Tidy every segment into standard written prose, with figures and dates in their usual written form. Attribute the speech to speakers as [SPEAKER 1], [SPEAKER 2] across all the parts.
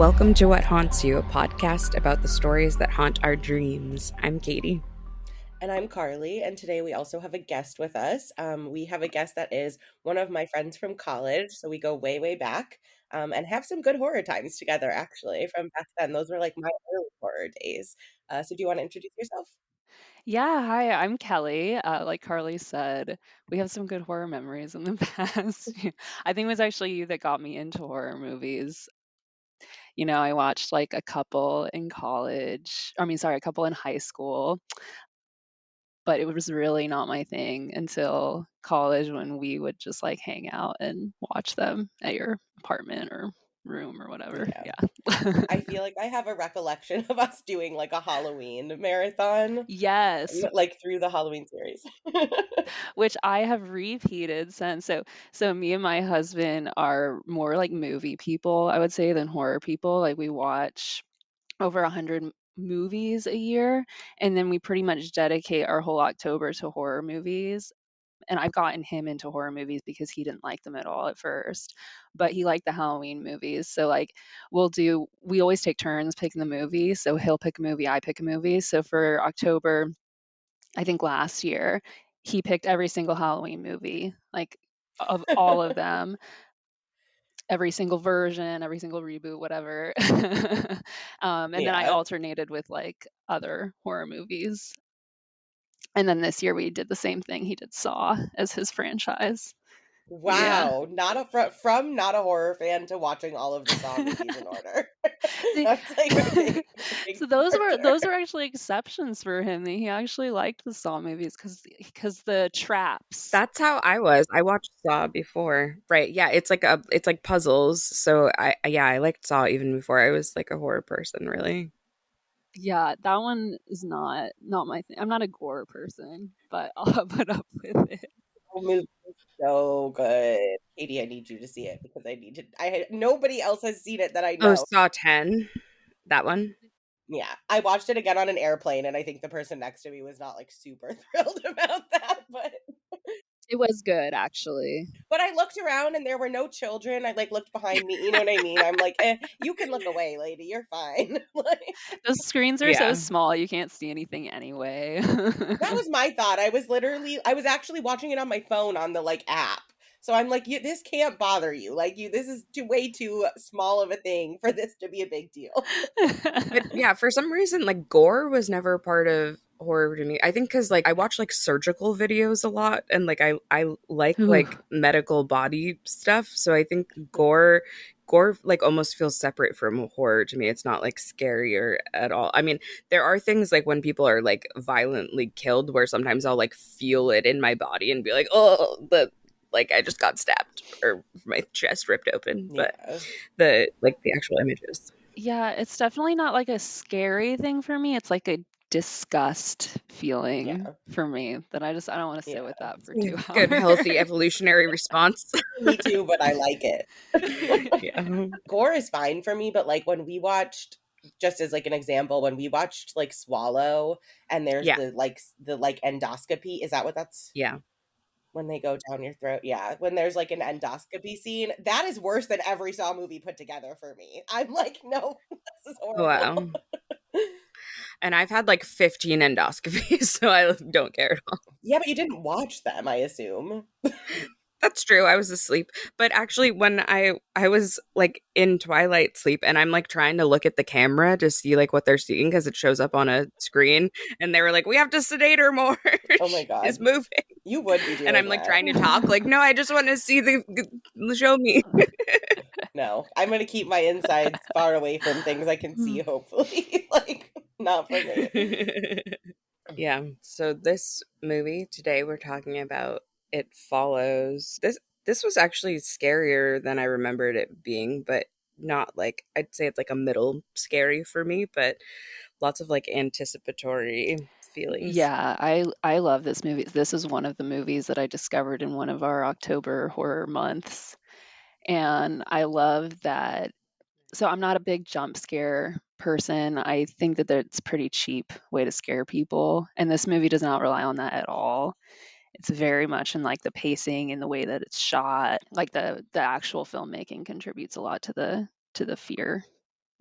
[SPEAKER 1] Welcome to What Haunts You, a podcast about the stories that haunt our dreams. I'm Katie.
[SPEAKER 2] And I'm Carly, and today we also have a guest with us. We have a guest that is one of my friends from college, so we go way, way back, and have some good horror times together, actually, from back then. Those were like my early horror days. So do you want to introduce yourself?
[SPEAKER 3] Yeah, hi, I'm Kelly. Like Carly said, we have some good horror memories in the past. I think it was actually you that got me into horror movies. I watched like a couple in college. I mean, sorry, a couple in high school, but it was really not my thing until college when we would just like hang out and watch them at your apartment or room or whatever.
[SPEAKER 2] Yeah.
[SPEAKER 3] Yeah.
[SPEAKER 2] I feel like I have a recollection of us doing like a Halloween marathon,
[SPEAKER 3] Yes,
[SPEAKER 2] like through the Halloween series.
[SPEAKER 3] which I have repeated since. So me and my husband are more like movie people, I would say, than horror people. Like we watch over 100 movies a year, and then we pretty much dedicate our whole October to horror movies. And I've gotten him into horror movies because he didn't like them at all at first, but he liked the Halloween movies. So like we always take turns picking the movie. So he'll pick a movie, I pick a movie. So for October, I think last year, he picked every single Halloween movie, like of all of them, every single version, every single reboot, whatever. And then I
[SPEAKER 2] Yeah.
[SPEAKER 3] alternated with like other horror movies. And then this year we did the same thing. He did Saw as his franchise. Yeah.
[SPEAKER 2] Wow, not a from not a horror fan to watching all of the Saw movies in order.
[SPEAKER 3] See,
[SPEAKER 2] That's like a big
[SPEAKER 3] so those were
[SPEAKER 2] departure.
[SPEAKER 3] those were actually exceptions for him. He actually liked the Saw movies because the traps.
[SPEAKER 1] That's how I was. I watched Saw before. Right. Yeah, it's like puzzles. So I liked Saw even before I was like a horror person, really.
[SPEAKER 3] Yeah, that one is not my thing. I'm not a gore person, but I'll put up with it.
[SPEAKER 2] Whole movie is so good. Katie, I need you to see it because I need to. Nobody else has seen it that I
[SPEAKER 1] Oh,
[SPEAKER 2] know.
[SPEAKER 1] Saw 10. That one.
[SPEAKER 2] Yeah, I watched it again on an airplane, and I think the person next to me was not like super thrilled about that.
[SPEAKER 3] It was good, actually.
[SPEAKER 2] But I looked around and there were no children. I like looked behind me. You know what I mean? I'm like, you can look away, lady. You're fine. Like,
[SPEAKER 3] Those screens are so
[SPEAKER 1] Yeah.
[SPEAKER 3] small, you can't see anything anyway.
[SPEAKER 2] that was my thought. I was actually watching it on my phone on the like app. So I'm like, this can't bother you. Like this is way too small of a thing for this to be a big deal.
[SPEAKER 1] But yeah, for some reason, like gore was never part of horror to me. I think because like I watch like surgical videos a lot, and like I
[SPEAKER 3] Ooh.
[SPEAKER 1] like medical body stuff. So I think gore like almost feels separate from horror to me. It's not like scarier at all. I mean, there are things like when people are like violently killed, where sometimes I'll like feel it in my body and be like, oh, the like I just got stabbed or my chest ripped open. But
[SPEAKER 2] Yeah.
[SPEAKER 1] the actual images.
[SPEAKER 3] Yeah, it's definitely not like a scary thing for me. It's like a disgust feeling
[SPEAKER 2] Yeah.
[SPEAKER 3] for me that I don't want to sit
[SPEAKER 2] Yeah.
[SPEAKER 3] with that for
[SPEAKER 1] Yeah,
[SPEAKER 3] 2
[SPEAKER 1] good, healthy
[SPEAKER 3] hours.
[SPEAKER 1] evolutionary response.
[SPEAKER 2] Me too, but I like it.
[SPEAKER 1] Yeah.
[SPEAKER 2] Gore is fine for me, but like when we watched, just as like an example, when we watched like Swallow, and there's
[SPEAKER 1] Yeah.
[SPEAKER 2] the like endoscopy, is that what that's
[SPEAKER 1] Yeah.
[SPEAKER 2] when they go down your throat? Yeah, when there's like an endoscopy scene, that is worse than every Saw movie put together for me. I'm like, no, this is horrible.
[SPEAKER 1] Wow. And I've had like 15 endoscopies, so I don't care at all.
[SPEAKER 2] Yeah, but you didn't watch them, I assume.
[SPEAKER 1] That's true. I was asleep. But actually when I was like in twilight sleep and I'm like trying to look at the camera to see like what they're seeing because it shows up on a screen and they were like, "We have to sedate her more.
[SPEAKER 2] Oh my
[SPEAKER 1] She's
[SPEAKER 2] god,
[SPEAKER 1] moving."
[SPEAKER 2] you would be
[SPEAKER 1] And
[SPEAKER 2] doing
[SPEAKER 1] I'm like
[SPEAKER 2] that.
[SPEAKER 1] trying to talk like, "No, I just want to see show me."
[SPEAKER 2] No, I'm gonna keep my insides far away from things I can see, hopefully. Like, not for me.
[SPEAKER 1] Yeah. So this movie today we're talking about It Follows. This was actually scarier than I remembered it being, but not like I'd say it's like a middle scary for me, but lots of like anticipatory feelings.
[SPEAKER 3] Yeah, I love this movie. This is one of the movies that I discovered in one of our October horror months, and I love that. So I'm not a big jump scare person. I think that it's a pretty cheap way to scare people, and this movie does not rely on that at all. It's very much in like the pacing and the way that it's shot. Like the actual filmmaking contributes a lot to the fear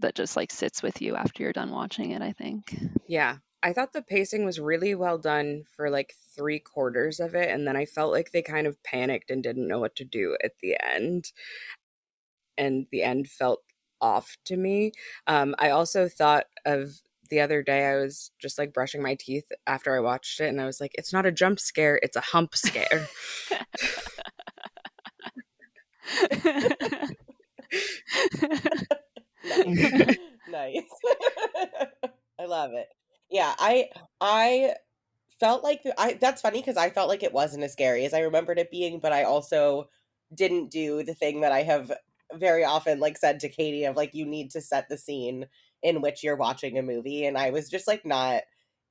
[SPEAKER 3] that just like sits with you after you're done watching it, I think.
[SPEAKER 1] Yeah. I thought the pacing was really well done for like three-quarters of it, and then I felt like they kind of panicked and didn't know what to do at the end. And the end felt off to me. I also thought of the other day, I was just like brushing my teeth after I watched it, and I was like, it's not a jump scare, it's a hump scare.
[SPEAKER 2] Nice. Nice. I love it. Yeah, I felt like I that's funny because I felt like it wasn't as scary as I remembered it being, but I also didn't do the thing that I have very often like said to Katie of like you need to set the scene in which you're watching a movie, and I was just like not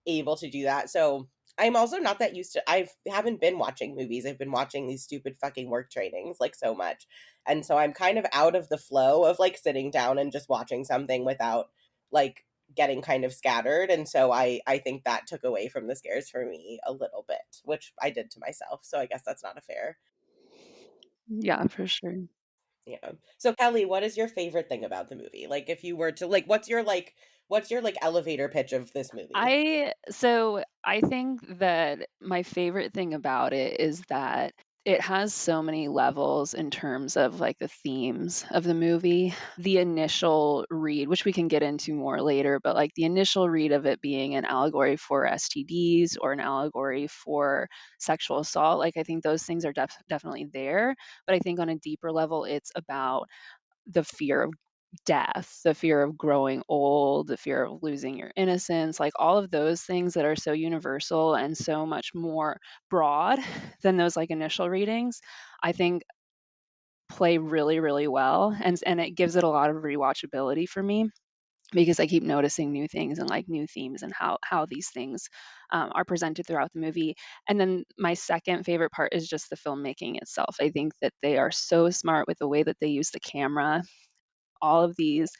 [SPEAKER 2] able to do that. So I'm also not that used to I haven't been watching movies. I've been watching these stupid fucking work trainings like so much. And so I'm kind of out of the flow of like sitting down and just watching something without like getting kind of scattered, and so I think that took away from the scares for me a little bit, which I did to myself, so I guess that's not a fair.
[SPEAKER 3] Yeah, for sure.
[SPEAKER 2] Yeah. So Kelly, what is your favorite thing about the movie? Like if you were to like what's your like elevator pitch of this movie?
[SPEAKER 3] I think that my favorite thing about it is that it has so many levels in terms of like the themes of the movie. The initial read, which we can get into more later, but like the initial read of it being an allegory for STDs or an allegory for sexual assault, like I think those things are definitely there. But I think on a deeper level, it's about the fear of death, the fear of growing old, the fear of losing your innocence, like all of those things that are so universal and so much more broad than those like initial readings, I think play really, really well. And it gives it a lot of rewatchability for me because I keep noticing new things and like new themes and how these things are presented throughout the movie. And then my second favorite part is just the filmmaking itself. I think that they are so smart with the way that they use the camera, all of these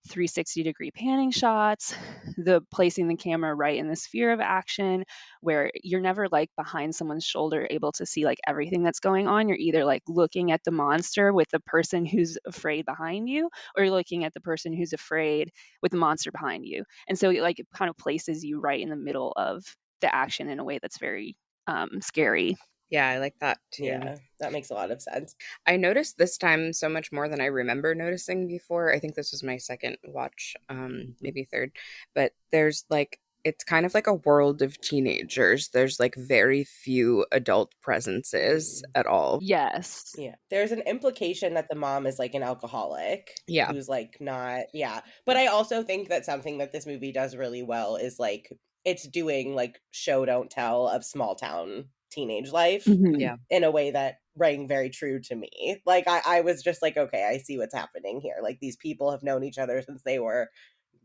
[SPEAKER 3] 360-degree panning shots, the placing the camera right in the sphere of action where you're never like behind someone's shoulder able to see like everything that's going on. You're either like looking at the monster with the person who's afraid behind you, or you're looking at the person who's afraid with the monster behind you. And so it kind of places you right in the middle of the action in a way that's very scary.
[SPEAKER 1] Yeah, I like that too.
[SPEAKER 2] Yeah, that makes a lot of sense.
[SPEAKER 1] I noticed this time so much more than I remember noticing before. I think this was my second watch, maybe third, but there's like it's kind of like a world of teenagers. There's like very few adult presences
[SPEAKER 2] Mhm.
[SPEAKER 1] at all.
[SPEAKER 3] Yes.
[SPEAKER 2] Yeah. There's an implication that the mom is like an alcoholic
[SPEAKER 1] Yeah.
[SPEAKER 2] who's like not, yeah. But I also think that something that this movie does really well is like it's doing like show don't tell of small town teenage life
[SPEAKER 3] Mhm.
[SPEAKER 1] Yeah.
[SPEAKER 2] in a way that rang very true to me. Like I was just like, okay, I see what's happening here. Like these people have known each other since they were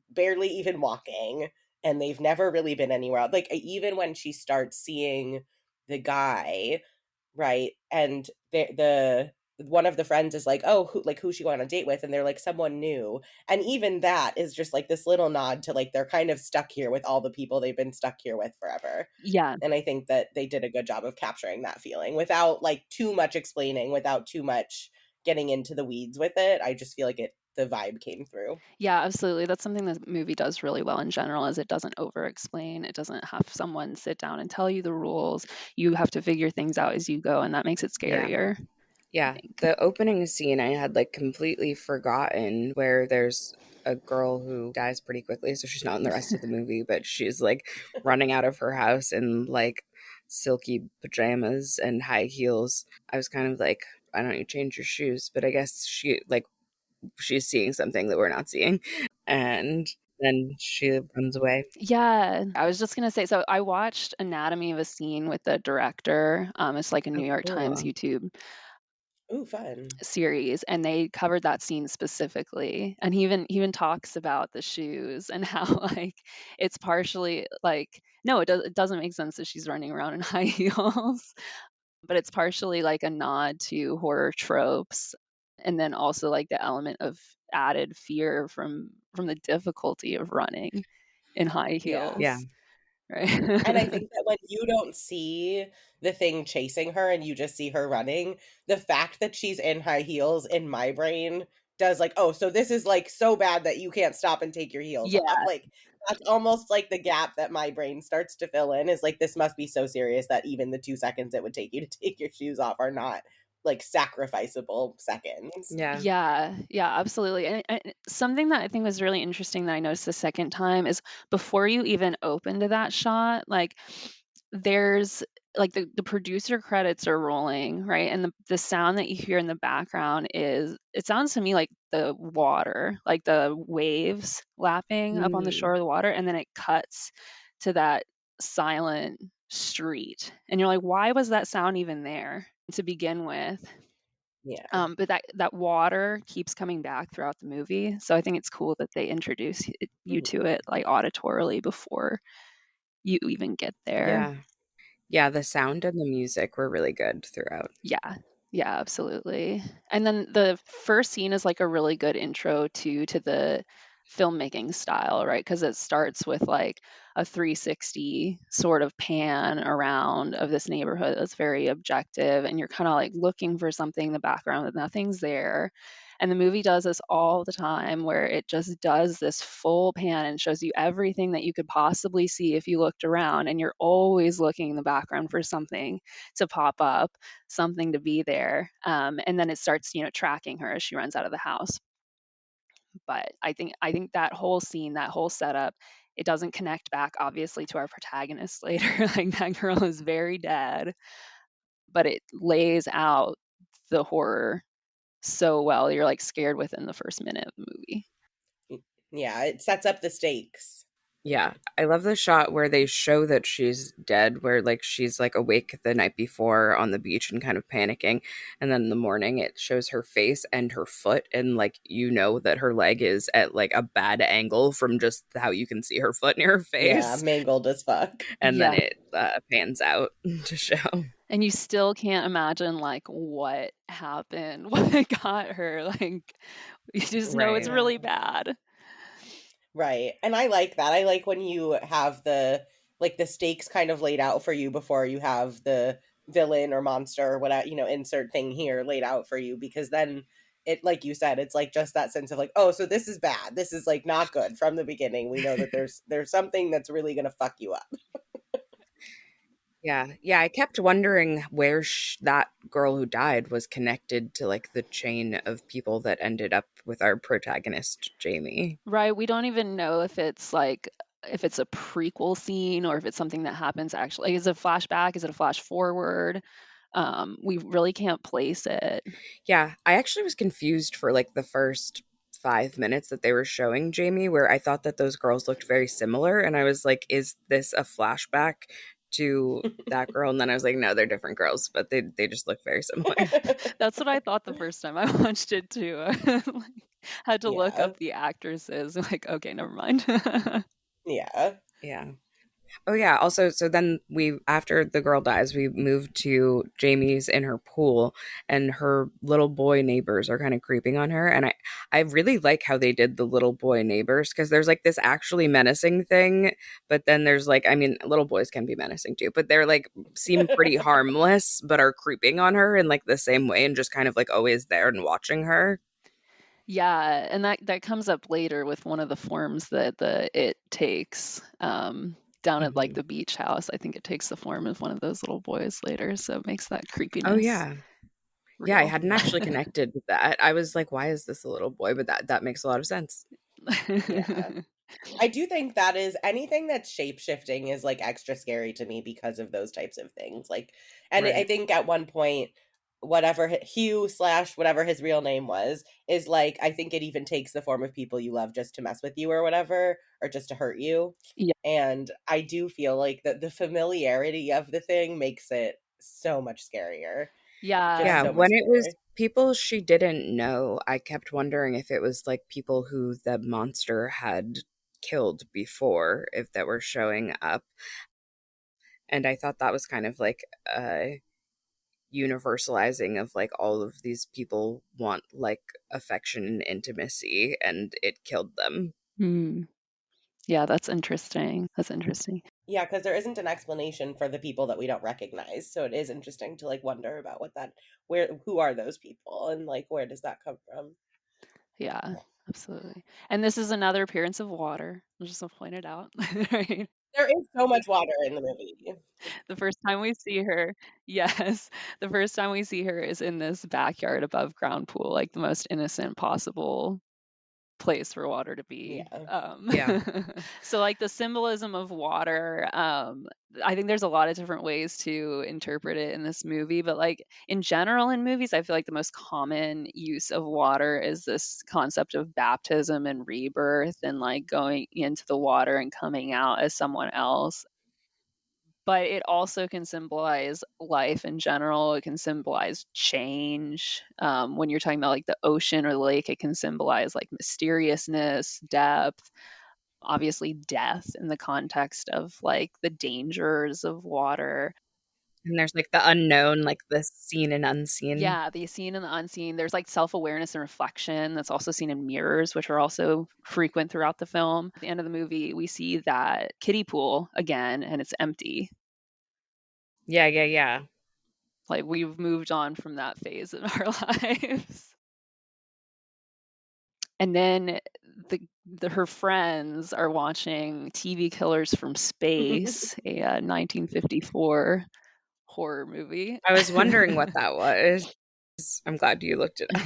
[SPEAKER 2] barely even walking, and they've never really been anywhere else. Like even when she starts seeing the guy, right? And the one of the friends is like, "Oh, who's she going on a date with?" And they're like, "Someone new." And even that is just like this little nod to like they're kind of stuck here with all the people they've been stuck here with forever.
[SPEAKER 3] Yeah.
[SPEAKER 2] And I think that they did a good job of capturing that feeling without like too much explaining, without too much getting into the weeds with it. I just feel like the vibe came through.
[SPEAKER 3] Yeah, absolutely. That's something the movie does really well in general is it doesn't over explain. It doesn't have someone sit down and tell you the rules. You have to figure things out as you go, and that makes it
[SPEAKER 1] Yeah.
[SPEAKER 3] scarier, I
[SPEAKER 1] Yeah.
[SPEAKER 3] think.
[SPEAKER 1] The opening scene I had like completely forgotten where there's a girl who dies pretty quickly, so she's not in the rest of the movie, but she's like running out of her house in like silky pajamas and high heels. I was kind of like, why don't you change your shoes? But I guess she's seeing something that we're not seeing. And then she runs away.
[SPEAKER 3] Yeah, I was just gonna say, so I watched Anatomy of a Scene with the director. It's like a New
[SPEAKER 1] Oh,
[SPEAKER 3] York Times
[SPEAKER 1] cool.
[SPEAKER 3] YouTube
[SPEAKER 2] Ooh, fun.
[SPEAKER 3] series, and they covered that scene specifically. And he even talks about the shoes and how like it's partially like no, it doesn't make sense that she's running around in high heels, but it's partially like a nod to horror tropes, and then also like the element of added fear from the difficulty of running in high
[SPEAKER 2] Yeah.
[SPEAKER 1] Yeah.
[SPEAKER 3] heels, right?
[SPEAKER 2] And I think that when you don't see the thing chasing her and you just see her running, the fact that she's in high heels in my brain does like, oh, so this is like so bad that you can't stop and take your heels
[SPEAKER 3] Yeah.
[SPEAKER 2] off. Like that's almost like the gap that my brain starts to fill in, is like, this must be so serious that even the 2 seconds it would take you to take your shoes off are not like sacrificable seconds.
[SPEAKER 1] Yeah.
[SPEAKER 3] Yeah, yeah, absolutely. And something that I think was really interesting that I noticed the second time is before you even open to that shot, like there's like the producer credits are rolling, right? And the sound that you hear in the background is, it sounds to me like the water, like the waves lapping up on the
[SPEAKER 1] Mm.
[SPEAKER 3] shore of the water, and then it cuts to that silent street. And you're like, why was that sound even there to begin with?
[SPEAKER 2] Yeah.
[SPEAKER 3] But that water keeps coming back throughout the movie, so I think it's cool that they introduce you
[SPEAKER 2] Mhm.
[SPEAKER 3] to it like auditorily before you even get there.
[SPEAKER 1] Yeah. Yeah, the sound and the music were really good throughout.
[SPEAKER 3] Yeah. Yeah, absolutely. And then the first scene is like a really good intro to the filmmaking style, right? Because it starts with like a 360 sort of pan around of this neighborhood that's very objective, and you're kind of like looking for something in the background that nothing's there. And the movie does this all the time where it just does this full pan and shows you everything that you could possibly see if you looked around, and you're always looking in the background for something to pop up, something to be there. And then it starts, tracking her as she runs out of the house. But I think that whole scene, that whole setup, it doesn't connect back obviously to our protagonist later. Like that girl is very dead, but it lays out the horror so well. You're like scared within the first minute of the movie.
[SPEAKER 2] Yeah, it sets up the stakes.
[SPEAKER 1] Yeah, I love the shot where they show that she's dead, where like she's like awake the night before on the beach and kind of panicking, and then in the morning it shows her face and her foot, and like you know that her leg is at like a bad angle from just how you can see her foot near her
[SPEAKER 2] Yeah,
[SPEAKER 1] face,
[SPEAKER 2] mangled as fuck.
[SPEAKER 1] and then
[SPEAKER 3] Yeah.
[SPEAKER 1] it pans out to show.
[SPEAKER 3] And you still can't imagine like what happened, what got her. Like you just know it's
[SPEAKER 1] Right.
[SPEAKER 2] Yeah.
[SPEAKER 3] really bad.
[SPEAKER 2] Right. And I like that. I like when you have the stakes kind of laid out for you before you have the villain or monster or whatever, insert thing here laid out for you, because then it, like you said, it's like just that sense of like, oh, so this is bad. This is like not good from the beginning. We know that there's something that's really going to fuck you up.
[SPEAKER 1] Yeah, yeah. I kept wondering where that girl who died was connected to like the chain of people that ended up with our protagonist, Jamie.
[SPEAKER 3] Right, we don't even know if it's like if it's a prequel scene or if it's something that happens actually. Like, is it a flashback? Is it a flash forward? We really can't place it.
[SPEAKER 1] Yeah, I actually was confused for like the first 5 minutes that they were showing Jamie, where I thought that those girls looked very similar. And I was like, is this a flashback to that girl? And then I was like, no, they're different girls, but they just look very similar.
[SPEAKER 3] That's what I thought the first time I watched it too. I like, had to look
[SPEAKER 2] Yeah.
[SPEAKER 3] up the actresses. Like, okay, never mind.
[SPEAKER 2] Yeah.
[SPEAKER 1] Yeah. Oh yeah. Also, so then we after the girl dies, we move to Jamie's in her pool, and her little boy neighbors are kind of creeping on her. And I really like how they did the little boy neighbors, because there's like this actually menacing thing, but then there's like, I mean, little boys can be menacing too, but they're like seem pretty harmless, but are creeping on her in like the same way, and just kind of like always there and watching her.
[SPEAKER 3] Yeah, and that comes up later with one of the forms that the it takes. Down at like
[SPEAKER 1] Mhm.
[SPEAKER 3] the beach house, I think it takes the form of one of those little boys later, so it makes that
[SPEAKER 1] Oh
[SPEAKER 3] creepiness
[SPEAKER 1] yeah. Yeah, I
[SPEAKER 3] real.
[SPEAKER 1] hadn't actually connected with that. I was like, why is this a little boy? But that makes a lot of sense.
[SPEAKER 2] Yeah. I do think that is anything that's shape shifting is like extra scary to me because of those types of things. Like, and I
[SPEAKER 1] Right.
[SPEAKER 2] think at one point, whatever Hugh slash whatever his real name was, is like, I think it even takes the form of people you love just to mess with you or whatever, or just to hurt you.
[SPEAKER 3] Yeah.
[SPEAKER 2] And I do feel like that the familiarity of the thing makes it so much scarier. Just
[SPEAKER 1] Yeah,
[SPEAKER 3] Yeah.
[SPEAKER 2] so much
[SPEAKER 1] when it was
[SPEAKER 2] scarier.
[SPEAKER 1] people she didn't know, I kept wondering if it was like people who the monster had killed before, if that were showing up. And I thought that was kind of like universalizing of like all of these people want like affection and intimacy, and it killed them.
[SPEAKER 3] Mm. Yeah, that's interesting. That's interesting.
[SPEAKER 2] Yeah, because there isn't an explanation for the people that we don't recognize. So it is interesting to like wonder about who are those people and like where does that come from?
[SPEAKER 3] Yeah, absolutely. And this is another appearance of water. I just want to point it out, right?
[SPEAKER 2] There is so much water in the movie.
[SPEAKER 3] The first time we see her, yes, the first time we see her is in this backyard above ground pool, like the most innocent possible place for water to be.
[SPEAKER 2] Yeah.
[SPEAKER 1] Yeah.
[SPEAKER 3] So like the symbolism of water, I think there's a lot of different ways to interpret it in this movie, but like in general in movies, I feel like the most common use of water is this concept of baptism and rebirth and like going into the water and coming out as someone else. But it also can symbolize life in general. It can symbolize change. When you're talking about like the ocean or the lake, it can symbolize like mysteriousness, depth, obviously death in the context of like the dangers of water.
[SPEAKER 1] And there's like the unknown, like the seen and unseen.
[SPEAKER 3] Yeah, the seen and the unseen. There's like self awareness and reflection that's also seen in mirrors, which are also frequent throughout the film. At the end of the movie, we see that kiddie pool again, and it's empty.
[SPEAKER 1] Yeah, yeah, yeah.
[SPEAKER 3] Like we've moved on from that phase in our lives. And then her friends are watching TV Killers from Space, a 1954 horror movie.
[SPEAKER 1] I was wondering what that was. I'm glad you looked it up.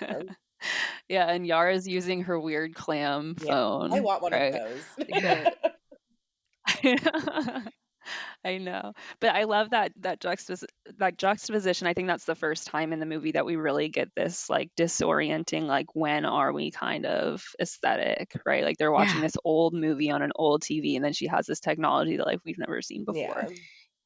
[SPEAKER 2] Yeah.
[SPEAKER 3] Yeah, and Yara's using her weird clam
[SPEAKER 2] Yeah. I
[SPEAKER 3] phone,
[SPEAKER 2] want one of
[SPEAKER 3] right?
[SPEAKER 2] those.
[SPEAKER 3] Like the I know. But I love that juxtaposition. I think that's the first time in the movie that we really get this like disorienting like when are we kind of aesthetic, right? Like they're watching
[SPEAKER 1] Yeah.
[SPEAKER 3] this old movie on an old TV and then she has this technology that like we've never seen before.
[SPEAKER 2] Yeah.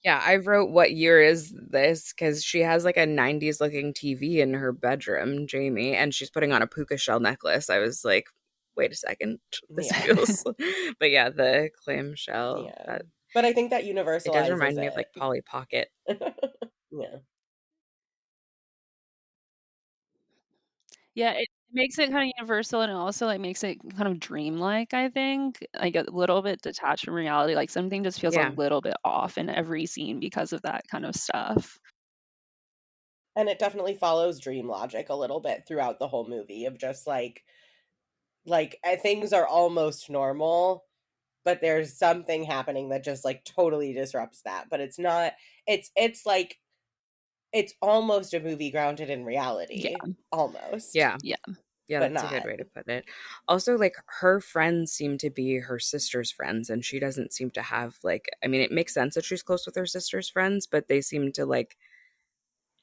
[SPEAKER 1] Yeah, I wrote what year is this because she has like a 90s looking TV in her bedroom, Jamie, and she's putting on a puka shell necklace. I was like, wait a second, this
[SPEAKER 2] Yeah.
[SPEAKER 1] feels. But yeah, the clamshell,
[SPEAKER 2] Yeah.
[SPEAKER 1] that
[SPEAKER 2] But I think that
[SPEAKER 1] it does
[SPEAKER 2] universalizes
[SPEAKER 1] remind me of like
[SPEAKER 2] it.
[SPEAKER 1] Polly Pocket.
[SPEAKER 2] Yeah.
[SPEAKER 3] Yeah, it makes it kind of universal and it also like makes it kind of dreamlike, I think. Like a little bit detached from reality. Like something just feels a
[SPEAKER 1] Yeah.
[SPEAKER 3] little bit off in every scene because of that kind of stuff.
[SPEAKER 2] And it definitely follows dream logic a little bit throughout the whole movie of just things are almost normal, but there's something happening that just like totally disrupts that. But it's not it's like it's almost a movie grounded in reality.
[SPEAKER 3] Yeah.
[SPEAKER 2] Almost.
[SPEAKER 1] Yeah.
[SPEAKER 3] Yeah.
[SPEAKER 1] Yeah,
[SPEAKER 2] But
[SPEAKER 1] that's a good
[SPEAKER 2] not.
[SPEAKER 1] way to put it. Also, like her friends seem to be her sister's friends, and she doesn't seem to have like, I mean, it makes sense that she's close with her sister's friends, but they seem to like,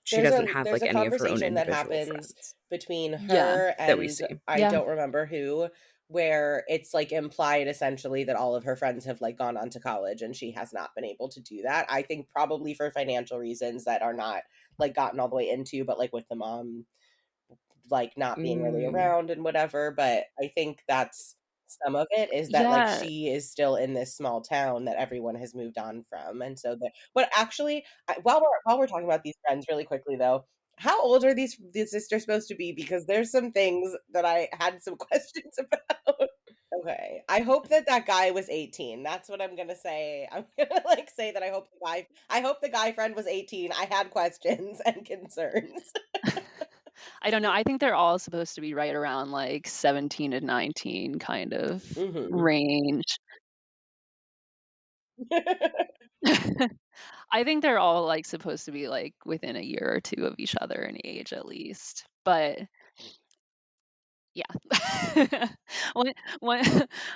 [SPEAKER 1] she doesn't have
[SPEAKER 2] There's
[SPEAKER 1] like
[SPEAKER 2] a
[SPEAKER 1] any of her own
[SPEAKER 2] conversation that
[SPEAKER 1] individual
[SPEAKER 2] happens
[SPEAKER 1] friends
[SPEAKER 2] between
[SPEAKER 3] Yeah.
[SPEAKER 2] her
[SPEAKER 1] that we
[SPEAKER 2] and
[SPEAKER 1] see.
[SPEAKER 2] I
[SPEAKER 3] Yeah.
[SPEAKER 2] don't remember who, where it's like implied essentially that all of her friends have like gone on to college and she has not been able to do that. I think probably for financial reasons that are not like gotten all the way into, but like with the mom like not being really
[SPEAKER 1] Mm,
[SPEAKER 2] around and whatever. But I think that's some of it is that like
[SPEAKER 3] Yeah.
[SPEAKER 2] she is still in this small town that everyone has moved on from. And so that, but actually, while we're talking about these friends really quickly though, how old are these sisters supposed to be? Because there's some things that I had some questions about. Okay. I hope that that guy was 18. That's what I'm gonna say. I'm gonna like say that I hope the guy friend was 18. I had questions and concerns.
[SPEAKER 3] I don't know. I think they're all supposed to be right around like 17 to 19 kind of
[SPEAKER 2] Mhm.
[SPEAKER 3] range. I think they're all like supposed to be like within a year or two of each other in age at least. But yeah. one, one,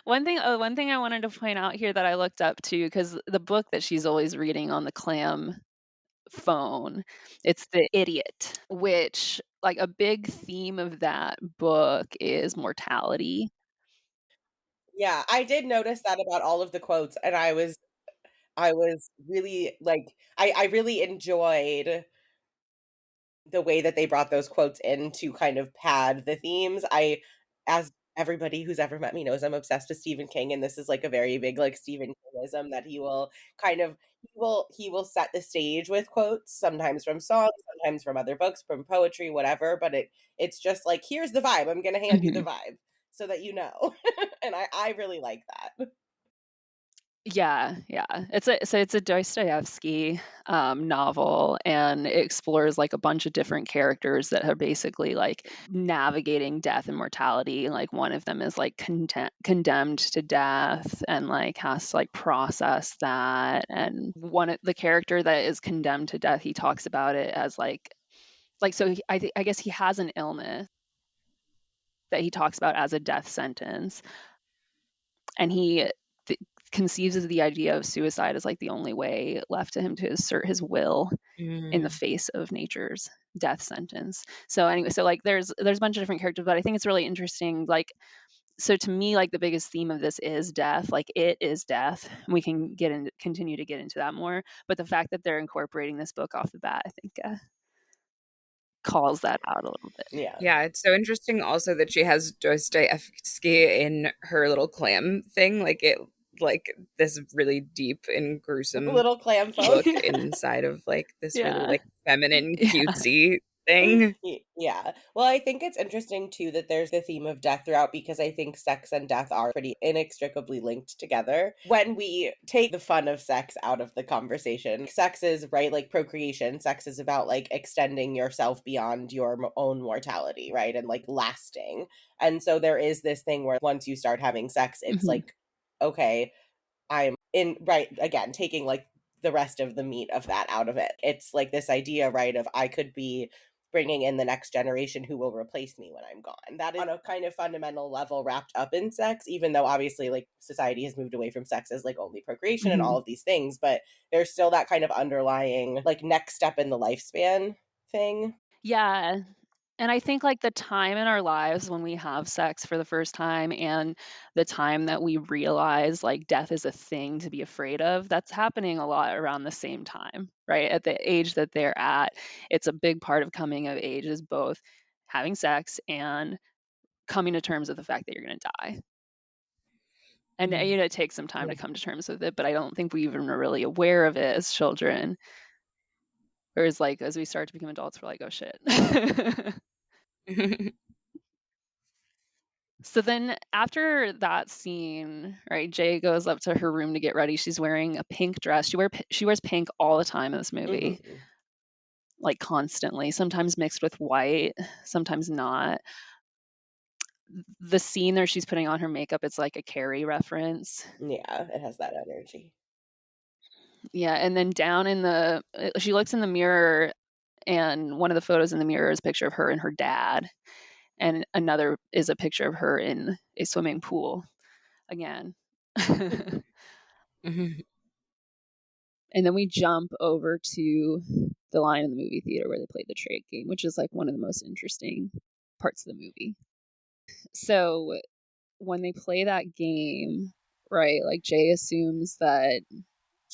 [SPEAKER 3] one thing I wanted to point out here that I looked up too, because the book that she's always reading on the clam phone, it's The Idiot, which like a big theme of that book is mortality.
[SPEAKER 2] Yeah, I did notice that about all of the quotes, and I was really like I really enjoyed the way that they brought those quotes in to kind of pad the themes. As everybody who's ever met me knows, I'm obsessed with Stephen King, and this is like a very big like Stephen Kingism that he will kind of he will set the stage with quotes, sometimes from songs, sometimes from other books, from poetry, whatever. But it's just like here's the vibe. I'm gonna hand you the
[SPEAKER 3] Mhm.
[SPEAKER 2] vibe so that you know, and I really like that.
[SPEAKER 3] Yeah, yeah. It's a Dostoevsky novel, and it explores like a bunch of different characters that are basically like navigating death and mortality. Like one of them is like condemned to death and like has to like process that. And the character that is condemned to death, he talks about it as I guess he has an illness that he talks about as a death sentence, and he th- conceives of the idea of suicide as like the only way left to him to assert his will in the
[SPEAKER 1] Mm.
[SPEAKER 3] face of nature's death sentence. So anyway, so like there's a bunch of different characters, but I think it's really interesting. Like, so to me, like the biggest theme of this is death. Like it is death. We can continue to get into that more, but the fact that they're incorporating this book off the bat, I think calls that out a little bit.
[SPEAKER 2] Yeah.
[SPEAKER 1] Yeah, it's so interesting also that she has Dostoevsky in her little clam thing, like this really deep and gruesome
[SPEAKER 2] Little clam folk.
[SPEAKER 1] book inside of like this really
[SPEAKER 3] Yeah,
[SPEAKER 1] like feminine
[SPEAKER 3] yeah.
[SPEAKER 1] cutesy thing.
[SPEAKER 2] Yeah. Well, I think it's interesting too that there's the theme of death throughout because I think sex and death are pretty inextricably linked together. When we take the fun of sex out of the conversation, sex is, right, like procreation. Sex is about like extending yourself beyond your own mortality, right? And like lasting. And so there is this thing where once you start having sex, it's
[SPEAKER 3] Mhm.
[SPEAKER 2] like, okay, I'm in, right, again, taking like the rest of the meat of that out of it. It's like this idea, right, of I could be bringing in the next generation who will replace me when I'm gone. That is on a kind of fundamental level wrapped up in sex, even though obviously like society has moved away from sex as like only procreation and all
[SPEAKER 3] Mhm.
[SPEAKER 2] of these things, but there's still that kind of underlying like next step in the lifespan thing.
[SPEAKER 3] Yeah. And I think like the time in our lives when we have sex for the first time and the time that we realize like death is a thing to be afraid of, that's happening a lot around the same time, right? At the age that they're at, it's a big part of coming of age is both having sex and coming to terms with the fact that you're going to die. And
[SPEAKER 1] Mm.
[SPEAKER 3] it takes some time
[SPEAKER 1] Yeah.
[SPEAKER 3] to come to terms with it, but I don't think we even are really aware of it as children. Whereas like as we start to become adults, we're like, oh shit. So then after that scene, right, Jay goes up to her room to get ready. She's wearing a pink dress. She wears pink all the time in this movie,
[SPEAKER 2] Hmm.
[SPEAKER 3] like constantly, sometimes mixed with white, sometimes not. The scene there she's putting on her makeup, it's like a Carrie reference.
[SPEAKER 2] Yeah, it has that energy.
[SPEAKER 3] Yeah, and then down in she looks in the mirror, and one of the photos in the mirror is a picture of her and her dad, and another is a picture of her in a swimming pool again.
[SPEAKER 1] Mhm.
[SPEAKER 3] And then we jump over to the line in the movie theater where they played the trade game, which is like one of the most interesting parts of the movie. So when they play that game, right, like Jay assumes that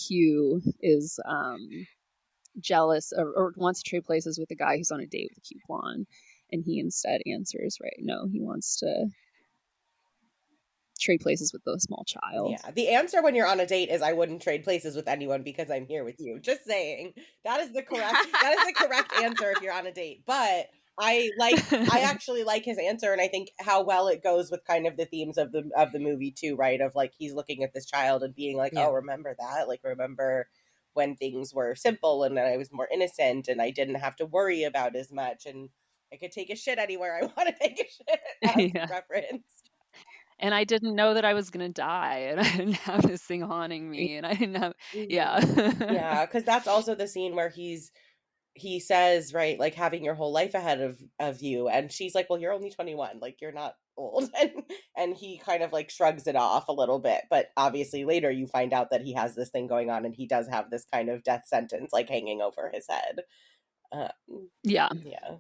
[SPEAKER 3] Q is jealous or wants to trade places with the guy who's on a date with the Q blonde. And he instead answers, right, no, he wants to trade places with the small child.
[SPEAKER 2] Yeah. The answer when you're on a date is I wouldn't trade places with anyone because I'm here with you. Just saying. That is the correct answer if you're on a date. But I actually like his answer and I think how well it goes with kind of the themes of the movie too, right? Of like he's looking at this child and being like,
[SPEAKER 1] Yeah.
[SPEAKER 2] "Oh, remember that? Like remember when things were simple and I was more innocent and I didn't have to worry about as much and I could take a shit anywhere I want to take a shit," as
[SPEAKER 3] Yeah.
[SPEAKER 2] reference.
[SPEAKER 3] And I didn't know that I was gonna die, and I didn't have this thing haunting me, and I didn't have,
[SPEAKER 2] Mhm.
[SPEAKER 3] yeah.
[SPEAKER 2] Yeah, because that's also the scene where he says, right, like having your whole life ahead of you, and she's like, "Well, you're only 21, like you're not old," and he kind of like shrugs it off a little bit, but obviously later you find out that he has this thing going on, and he does have this kind of death sentence like hanging over his head.
[SPEAKER 3] Yeah,
[SPEAKER 2] Yeah.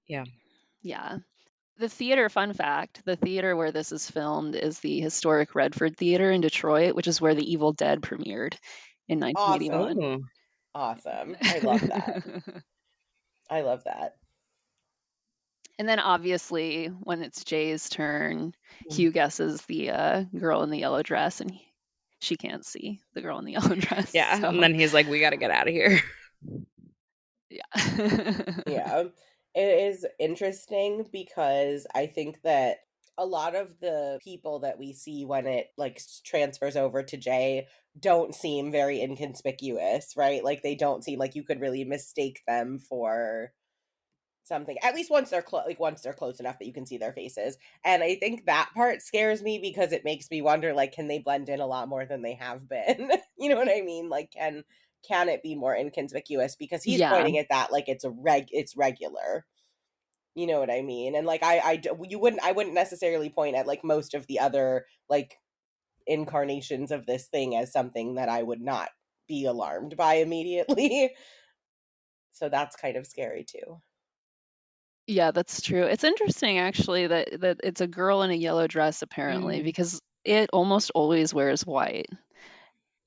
[SPEAKER 1] Yeah.
[SPEAKER 3] yeah. The theater, fun fact, the theater where this is filmed is the historic Redford Theater in Detroit, which is where The Evil Dead premiered in 1981.
[SPEAKER 2] Awesome,
[SPEAKER 1] Oh.
[SPEAKER 2] awesome. I love that. I love that.
[SPEAKER 3] And then obviously, when it's Jay's turn,
[SPEAKER 1] Mm.
[SPEAKER 3] Hugh guesses the girl in the yellow dress, and she can't see the girl in the yellow dress.
[SPEAKER 1] Yeah. And
[SPEAKER 3] So,
[SPEAKER 1] then he's like, we got to get out of here.
[SPEAKER 3] yeah.
[SPEAKER 2] Yeah. It is interesting because I think that a lot of the people that we see when it like transfers over to Jay don't seem very inconspicuous, right? Like they don't seem like you could really mistake them for something. At least once they're once they're close enough that you can see their faces. And I think that part scares me because it makes me wonder like can they blend in a lot more than they have been? You know what I mean? Like can it be more inconspicuous because he's
[SPEAKER 3] Yeah.
[SPEAKER 2] pointing at that like it's regular. You know what I mean? And like I wouldn't necessarily point at like most of the other like incarnations of this thing as something that I would not be alarmed by immediately. So that's kind of scary too.
[SPEAKER 3] Yeah, that's true. It's interesting actually that it's a girl in a yellow dress apparently
[SPEAKER 1] Mm.
[SPEAKER 3] because it almost always wears white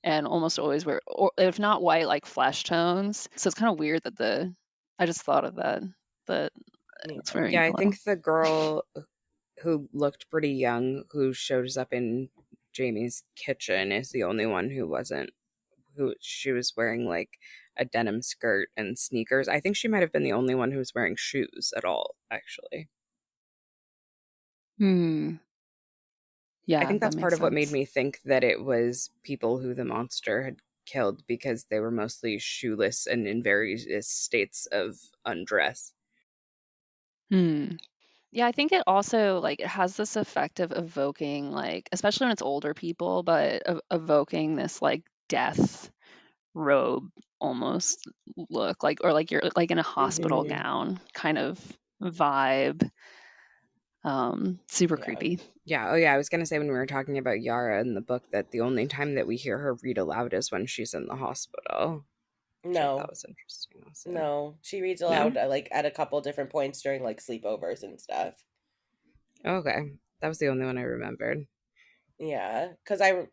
[SPEAKER 3] and almost always wear or if not white like flesh tones. So it's kind of weird that the I just thought of that that it's
[SPEAKER 2] Yeah.
[SPEAKER 3] very
[SPEAKER 1] Yeah, I
[SPEAKER 3] yellow.
[SPEAKER 1] think the girl who looked pretty young who shows up in Jamie's kitchen is the only one who wasn't who she was wearing like a denim skirt and sneakers. I think she might have been the only one who was wearing shoes at all, actually.
[SPEAKER 3] Hmm.
[SPEAKER 1] I
[SPEAKER 3] Yeah,
[SPEAKER 1] think
[SPEAKER 3] that
[SPEAKER 1] that's part
[SPEAKER 3] makes
[SPEAKER 1] of what made
[SPEAKER 3] sense.
[SPEAKER 1] me think that it was people who the monster had killed because they were mostly shoeless and in various states of undress.
[SPEAKER 3] Hmm. Yeah, I think it also like it has this effect of evoking like especially when it's older people, but evoking this like death robe almost look like or like you're like in a hospital
[SPEAKER 2] Mhm.
[SPEAKER 3] gown kind of vibe. Super
[SPEAKER 2] Yeah.
[SPEAKER 3] creepy.
[SPEAKER 1] Yeah, oh yeah, I was gonna say when we were talking about Yara in the book that the only time that we hear her read aloud is when she's in the hospital, which I thought
[SPEAKER 2] No.
[SPEAKER 1] was interesting also.
[SPEAKER 2] No. She reads
[SPEAKER 1] No?
[SPEAKER 2] aloud like at a couple different points during like sleepovers and stuff.
[SPEAKER 1] Okay. That was the only one I remembered.
[SPEAKER 2] Yeah, cuz I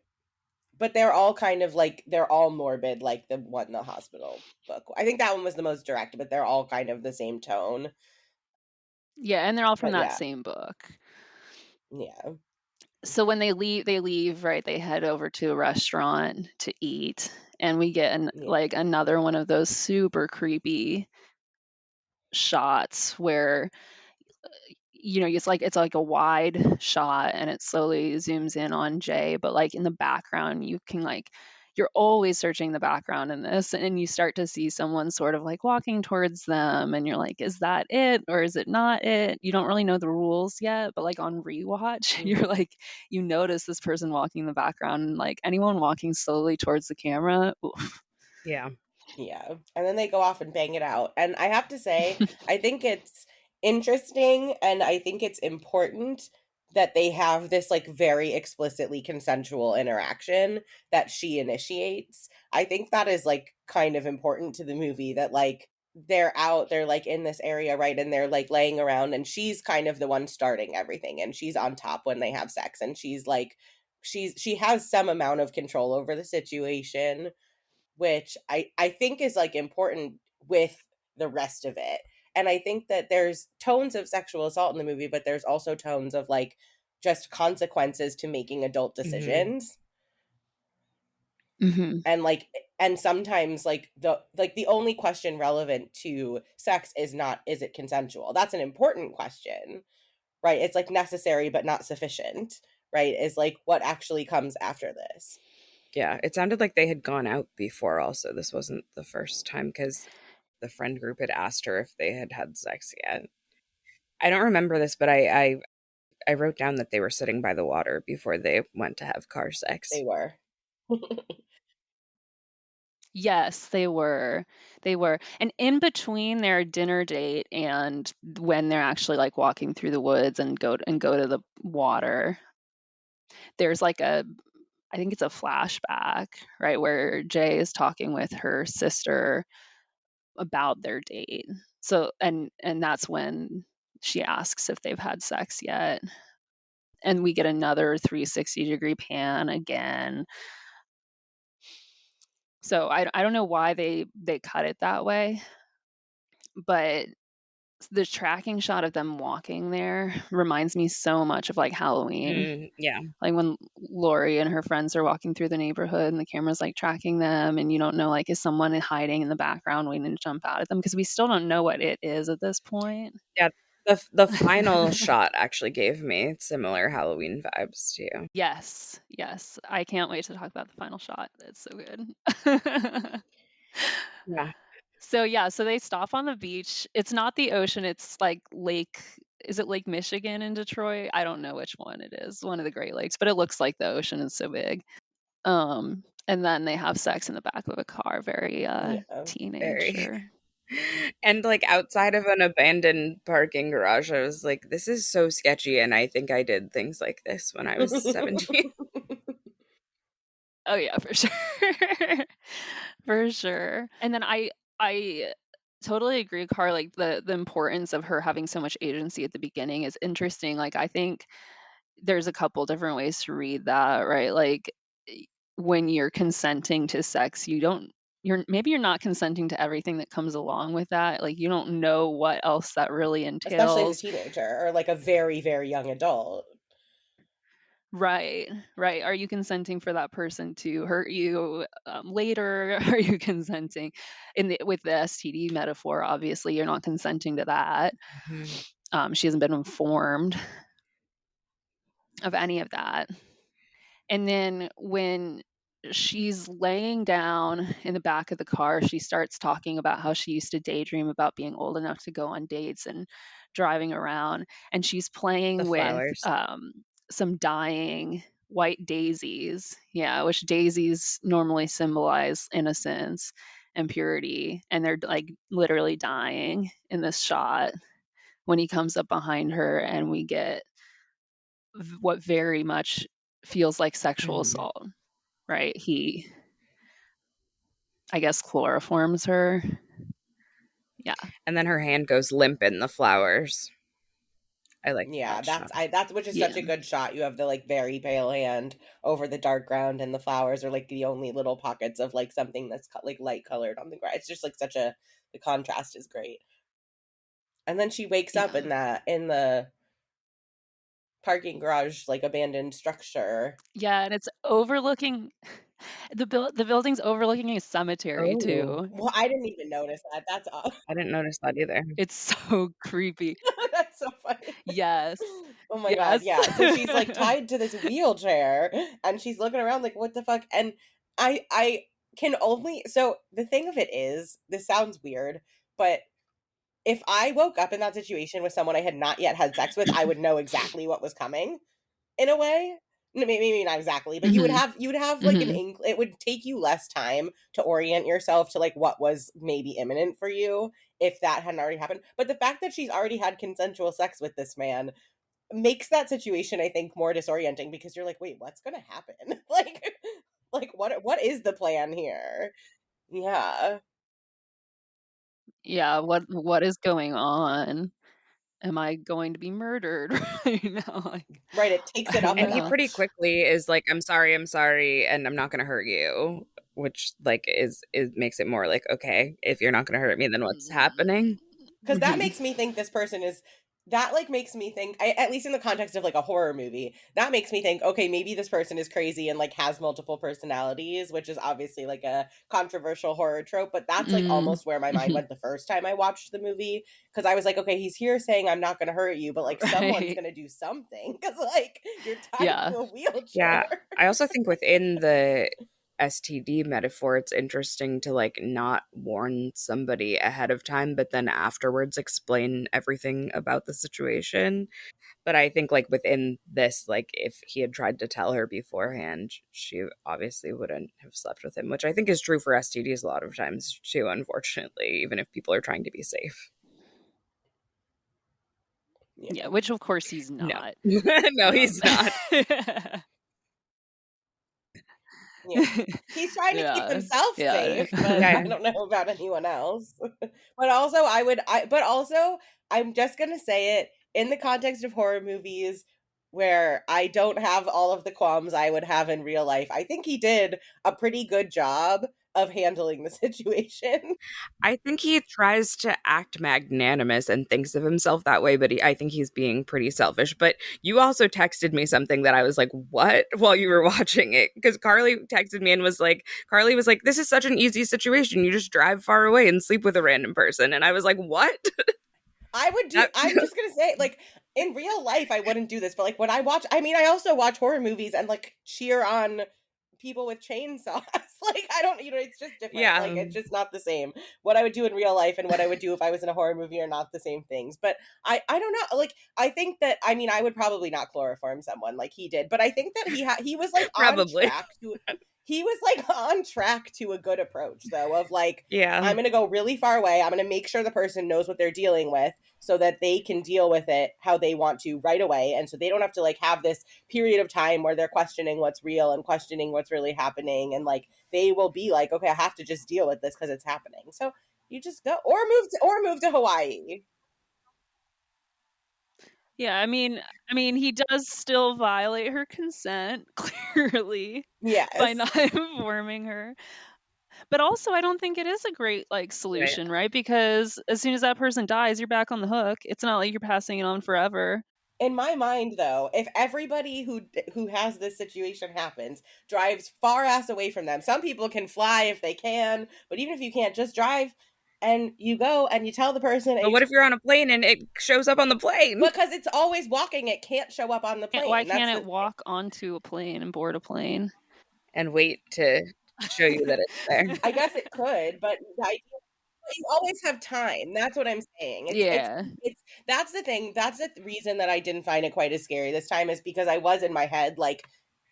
[SPEAKER 2] but they're all kind of like they're all morbid like the one in the hospital book. I think that one was the most direct, but they're all kind of the same tone.
[SPEAKER 3] Yeah, and they're all from
[SPEAKER 2] But
[SPEAKER 3] that
[SPEAKER 2] yeah.
[SPEAKER 3] same book.
[SPEAKER 2] Yeah.
[SPEAKER 3] So when they leave, right? They head over to a restaurant to eat, and we get
[SPEAKER 2] Yeah.
[SPEAKER 3] like another one of those super creepy shots where it's like a wide shot and it slowly zooms in on Jay, but like in the background, you can like you're always searching the background in this, and you start to see someone sort of like walking towards them, and you're like, is that it or is it not it? You don't really know the rules yet, but like on rewatch, you're
[SPEAKER 2] Mhm.
[SPEAKER 3] like, you notice this person walking in the background, and like anyone walking slowly towards the camera, oof.
[SPEAKER 1] Yeah.
[SPEAKER 2] Yeah. And then they go off and bang it out. And I have to say, I think it's interesting and I think it's important that they have this like very explicitly consensual interaction that she initiates. I think that is like kind of important to the movie that like they're like in this area, right? And they're like laying around and she's kind of the one starting everything and she's on top when they have sex and she's like she has some amount of control over the situation which I think is like important with the rest of it. And I think that there's tones of sexual assault in the movie, but there's also tones of like just consequences to making adult
[SPEAKER 1] Hmm.
[SPEAKER 2] decisions.
[SPEAKER 3] Hmm.
[SPEAKER 2] And like and sometimes like the only question relevant to sex is not is it consensual? That's an important question, right? It's like necessary but not sufficient, right? Is like what actually comes after this.
[SPEAKER 1] Yeah, it sounded like they had gone out before also. This wasn't the first time because the friend group had asked her if they had had sex yet. I don't remember this, but I wrote down that they were sitting by the water before they went to have car
[SPEAKER 2] They
[SPEAKER 1] sex.
[SPEAKER 2] were.
[SPEAKER 3] Yes, they were. They were. And in between their dinner date and when they're actually like walking through the woods and go to the water, there's like a I think it's a flashback, right, where Jay is talking with her sister about their date. So and that's when she asks if they've had sex yet. And we get another 360-degree pan again. So I don't know why they cut it that way, but the tracking shot of them walking there reminds me so much of like Halloween.
[SPEAKER 1] Yeah.
[SPEAKER 3] Like when Lori and her friends are walking through the neighborhood and the camera's like tracking them, and you don't know like is someone hiding in the background waiting to jump out at them because we still don't know what it is at this point.
[SPEAKER 1] Yeah. The final shot actually gave me similar Halloween vibes too.
[SPEAKER 3] Yes, yes. I can't wait to talk about the final shot. It's so good.
[SPEAKER 1] Yeah.
[SPEAKER 3] So yeah, so they stop on the beach. It's not the ocean, it's like Lake, is it Lake Michigan in Detroit? I don't know which one it is. One of the Great Lakes, but it looks like the ocean is so big. And then they have sex in the back of a car, very
[SPEAKER 2] Yeah.
[SPEAKER 1] Very.
[SPEAKER 3] teenager.
[SPEAKER 1] And like outside of an abandoned parking garage, I was like, this is so sketchy. And I think I did things like this when I was 17.
[SPEAKER 3] Oh yeah, for sure. For sure. And then I totally agree, Car, like the importance of her having so much agency at the beginning is interesting. Like I think there's a couple different ways to read that, right? Like when you're consenting to sex, you're not consenting to everything that comes along with that. Like you don't know what else that really
[SPEAKER 2] Especially as a
[SPEAKER 3] entails.
[SPEAKER 2] teenager or like a very, very young adult.
[SPEAKER 3] Right, right. Are you consenting for that person to hurt you later? Are you consenting with the STD metaphor? Obviously, you're not consenting to that.
[SPEAKER 1] Mhm.
[SPEAKER 3] She hasn't been informed of any of that. And then when she's laying down in the back of the car, she starts talking about how she used to daydream about being old enough to go on dates and driving around. And she's
[SPEAKER 1] The
[SPEAKER 3] playing with
[SPEAKER 1] flowers.
[SPEAKER 3] some dying white daisies. Yeah, which daisies normally symbolize innocence and purity. And they're like literally dying in this shot when he comes up behind her, and we get what very much feels like sexual
[SPEAKER 1] Mhm.
[SPEAKER 3] assault, right? He, I guess, chloroforms her. Yeah.
[SPEAKER 1] And then her hand goes limp in the flowers. I like
[SPEAKER 2] Yeah,
[SPEAKER 1] that shot.
[SPEAKER 2] that's which is such
[SPEAKER 3] Yeah.
[SPEAKER 2] a good shot. You have the like very pale hand over the dark ground, and the flowers are like the only little pockets of like something that's like light colored on the ground. It's just like such a the contrast is great. And then she wakes up
[SPEAKER 3] Yeah.
[SPEAKER 2] in the parking garage like abandoned structure.
[SPEAKER 3] Yeah, and it's overlooking the building's overlooking a cemetery
[SPEAKER 1] Oh,
[SPEAKER 3] too.
[SPEAKER 2] Well, I didn't even notice that. That's all.
[SPEAKER 1] I didn't notice that either.
[SPEAKER 3] It's so creepy.
[SPEAKER 2] That's so funny.
[SPEAKER 3] Yes.
[SPEAKER 2] Oh my god,
[SPEAKER 3] Yes.
[SPEAKER 2] yeah. So she's like tied to this wheelchair and she's looking around like what the fuck? And I can only so the thing of it is, this sounds weird, but if I woke up in that situation with someone I had not yet had sex with, I would know exactly what was coming in a way. Maybe not exactly, but
[SPEAKER 3] Mhm.
[SPEAKER 2] you would have like
[SPEAKER 3] Mhm.
[SPEAKER 2] it would take you less time to orient yourself to like what was maybe imminent for you if that hadn't already happened. But the fact that she's already had consensual sex with this man makes that situation, I think, more disorienting because you're like, wait, what's gonna happen? Like what is the plan here? Yeah.
[SPEAKER 3] Yeah, what is going on? Am I going to be murdered right now? Like,
[SPEAKER 2] Right. It takes it up a
[SPEAKER 1] And he
[SPEAKER 3] yeah.
[SPEAKER 1] pretty
[SPEAKER 2] notch.
[SPEAKER 1] quickly is like, I'm sorry, and I'm not gonna hurt you," which, like, is makes it more like, "Okay, if you're not gonna hurt me, then what's happening?"
[SPEAKER 2] Because that makes me think this person is that like makes me think at least in the context of like a horror movie that makes me think okay maybe this person is crazy and like has multiple personalities, which is obviously like a controversial horror trope, but that's like
[SPEAKER 3] Mm,
[SPEAKER 2] almost where my mind
[SPEAKER 3] mhm.
[SPEAKER 2] went the first time I watched the movie because I was like okay he's here saying I'm not going to hurt you but like someone's
[SPEAKER 3] Right.
[SPEAKER 2] going to do something because like you're tied
[SPEAKER 3] Yeah.
[SPEAKER 2] to a
[SPEAKER 1] Yeah,
[SPEAKER 2] wheelchair.
[SPEAKER 1] I also think within the STD metaphor, it's interesting to, like, not warn somebody ahead of time, but then afterwards explain everything about the situation. But I think, like, within this, like, if he had tried to tell her beforehand, she obviously wouldn't have slept with him, which I think is true for STDs a lot of times too, unfortunately, even if people are trying to be safe.
[SPEAKER 3] Yeah,
[SPEAKER 2] Yeah.
[SPEAKER 3] which of course he's
[SPEAKER 1] No.
[SPEAKER 3] not.
[SPEAKER 1] No,
[SPEAKER 3] Um,
[SPEAKER 1] he's not.
[SPEAKER 2] Yeah. He's trying to keep
[SPEAKER 3] yeah,
[SPEAKER 2] himself
[SPEAKER 3] yeah.
[SPEAKER 2] safe, but
[SPEAKER 1] Yeah,
[SPEAKER 2] I
[SPEAKER 1] yeah.
[SPEAKER 2] don't know about anyone else. But also but also I'm just going to say it in the context of horror movies where I don't have all of the qualms I would have in real life. I think he did a pretty good job of handling the situation.
[SPEAKER 1] I think he tries to act magnanimous and thinks of himself that way, but I think he's being pretty selfish. But you also texted me something that I was like, "What?" while you were watching it, because Carly texted me and was like, "Carly was like, this is such an easy situation. You just drive far away and sleep with a random person," and I was like, "What?"
[SPEAKER 2] I'm just gonna say, like, in real life, I wouldn't do this, but like when I watch, I mean, I also watch horror movies and like cheer on people with chainsaws. Like, I don't, it's just different. Like,
[SPEAKER 1] Yeah,
[SPEAKER 2] it's just not the same. What I would do in real life and what I would do if I was in a horror movie are not the same things. But I don't know. Like, I think that, I mean, I would probably not chloroform someone like he did, but I think that he was like on
[SPEAKER 1] probably.
[SPEAKER 2] track to, he was like on track to a good approach though, of like,
[SPEAKER 1] Yeah.
[SPEAKER 2] I'm going to go really far away. I'm going to make sure the person knows what they're dealing with so that they can deal with it how they want to right away. And so they don't have to like have this period of time where they're questioning what's real and questioning what's really happening. And like, they will be like, okay, I have to just deal with this because it's happening. So you just go or move to Hawaii.
[SPEAKER 3] Yeah, I mean, he does still violate her consent, clearly, by
[SPEAKER 2] Yes.
[SPEAKER 3] not informing her. But also, I don't think it is a great like
[SPEAKER 1] Right.
[SPEAKER 3] solution, right? Because as soon as that person dies, you're back on the hook. It's not like you're passing it on forever.
[SPEAKER 2] In my mind though, if everybody who has this situation happens drives far ass away from them, some people can fly if they can, but even if you can't, just drive and you go and you tell the person and
[SPEAKER 1] But
[SPEAKER 2] you
[SPEAKER 1] what if you're on a plane and it shows up on the plane
[SPEAKER 2] because it's always walking, it can't show up on the
[SPEAKER 3] Why
[SPEAKER 2] plane. That's
[SPEAKER 3] can't
[SPEAKER 2] the
[SPEAKER 3] it walk onto a plane and board a plane?
[SPEAKER 1] and wait to show you that it's there?
[SPEAKER 2] I guess it could, but the idea, you always have time. That's what I'm saying.
[SPEAKER 3] Yeah.
[SPEAKER 2] It's that's the thing. That's the reason that I didn't find it quite as scary this time, is because I was in my head like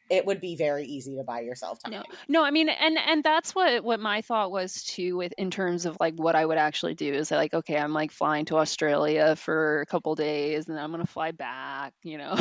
[SPEAKER 2] it would be very easy to buy yourself
[SPEAKER 3] No,
[SPEAKER 2] time.
[SPEAKER 3] no, I mean, and that's what my thought was too, with in terms of like what I would actually do is like, okay, I'm like flying to Australia for a couple days and then I'm gonna fly back, you know.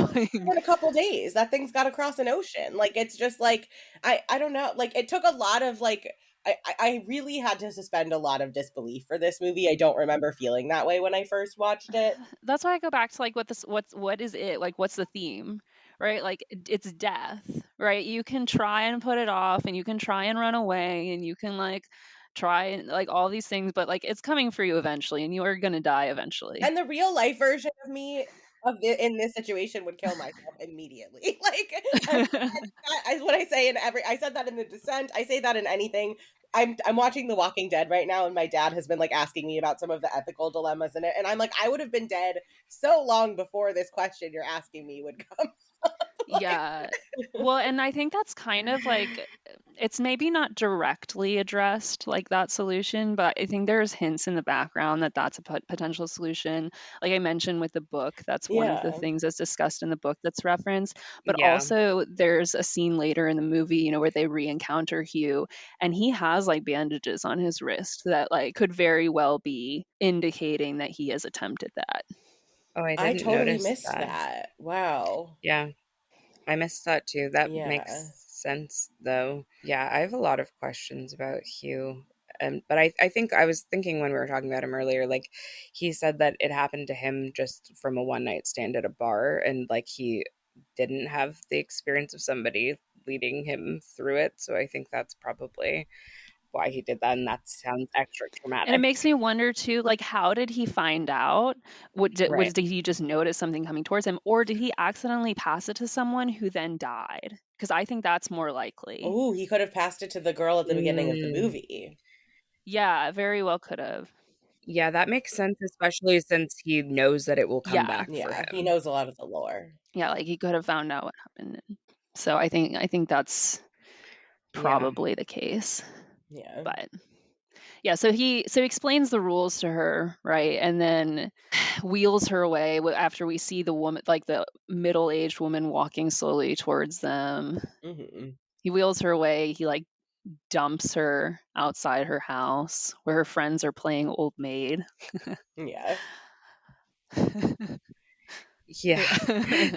[SPEAKER 2] In a couple days, that thing's got to cross an ocean. Like it's just like I don't know. Like it took a lot of like I really had to suspend a lot of disbelief for this movie. I don't remember feeling that way when I first watched it.
[SPEAKER 3] That's why I go back to like what is it? Like what's the theme? Right? Like it's death, right? You can try and put it off and you can try and run away and you can like try and like all these things, but like it's coming for you eventually and you are going to die eventually.
[SPEAKER 2] And the real life version of me in this situation would kill myself immediately. Like, and that is what I say in every. I said that in The Descent. I say that in anything. I'm watching The Walking Dead right now, and my dad has been like asking me about some of the ethical dilemmas in it, and I'm like, I would have been dead so long before this question you're asking me would come. Like,
[SPEAKER 3] Yeah. Well, and I think that's kind of like it's maybe not directly addressed like that solution, but I think there's hints in the background that that's a potential solution. Like I mentioned with the book, that's one of the
[SPEAKER 2] yeah.
[SPEAKER 3] things that's discussed in the book that's referenced. But
[SPEAKER 1] Yeah.
[SPEAKER 3] also there's a scene later in the movie, you know, where they re-encounter Hugh and he has like bandages on his wrist that like could very well be indicating that he has attempted that.
[SPEAKER 1] Oh, I
[SPEAKER 2] I
[SPEAKER 1] didn't
[SPEAKER 2] totally
[SPEAKER 1] notice
[SPEAKER 2] missed
[SPEAKER 1] that.
[SPEAKER 2] that. Wow.
[SPEAKER 1] Yeah, I missed that too. That
[SPEAKER 2] Yeah.
[SPEAKER 1] makes sense though. Yeah, I have a lot of questions about Hugh. But I think I was thinking when we were talking about him earlier, like he said that it happened to him just from a one night stand at a bar and like he didn't have the experience of somebody leading him through it. So I think that's probably why he did that, and that sounds extra
[SPEAKER 3] And it
[SPEAKER 1] traumatic.
[SPEAKER 3] makes me wonder too, like how did he find out?
[SPEAKER 1] Right.
[SPEAKER 3] Did he just notice something coming towards him, or did he accidentally pass it to someone who then died? Because I think that's more likely.
[SPEAKER 2] Oh, he could have passed it to the girl at the beginning of the
[SPEAKER 1] Mm,
[SPEAKER 2] movie.
[SPEAKER 3] Yeah, very well could have.
[SPEAKER 1] yeah, that makes sense, especially since he knows that it will come
[SPEAKER 3] Yeah,
[SPEAKER 1] back for
[SPEAKER 2] Yeah, he
[SPEAKER 1] him.
[SPEAKER 2] knows a lot of the lore.
[SPEAKER 3] yeah, like he could have found out what happened. So I think that's
[SPEAKER 1] Yeah.
[SPEAKER 3] probably the case.
[SPEAKER 2] Yeah.
[SPEAKER 3] But yeah, so he explains the rules to her, right, and then wheels her away after we see the woman, like the middle-aged woman, walking slowly towards them.
[SPEAKER 2] Hmm.
[SPEAKER 3] He wheels her away. He like dumps her outside her house where her friends are playing old maid.
[SPEAKER 2] Yeah.
[SPEAKER 1] Yeah.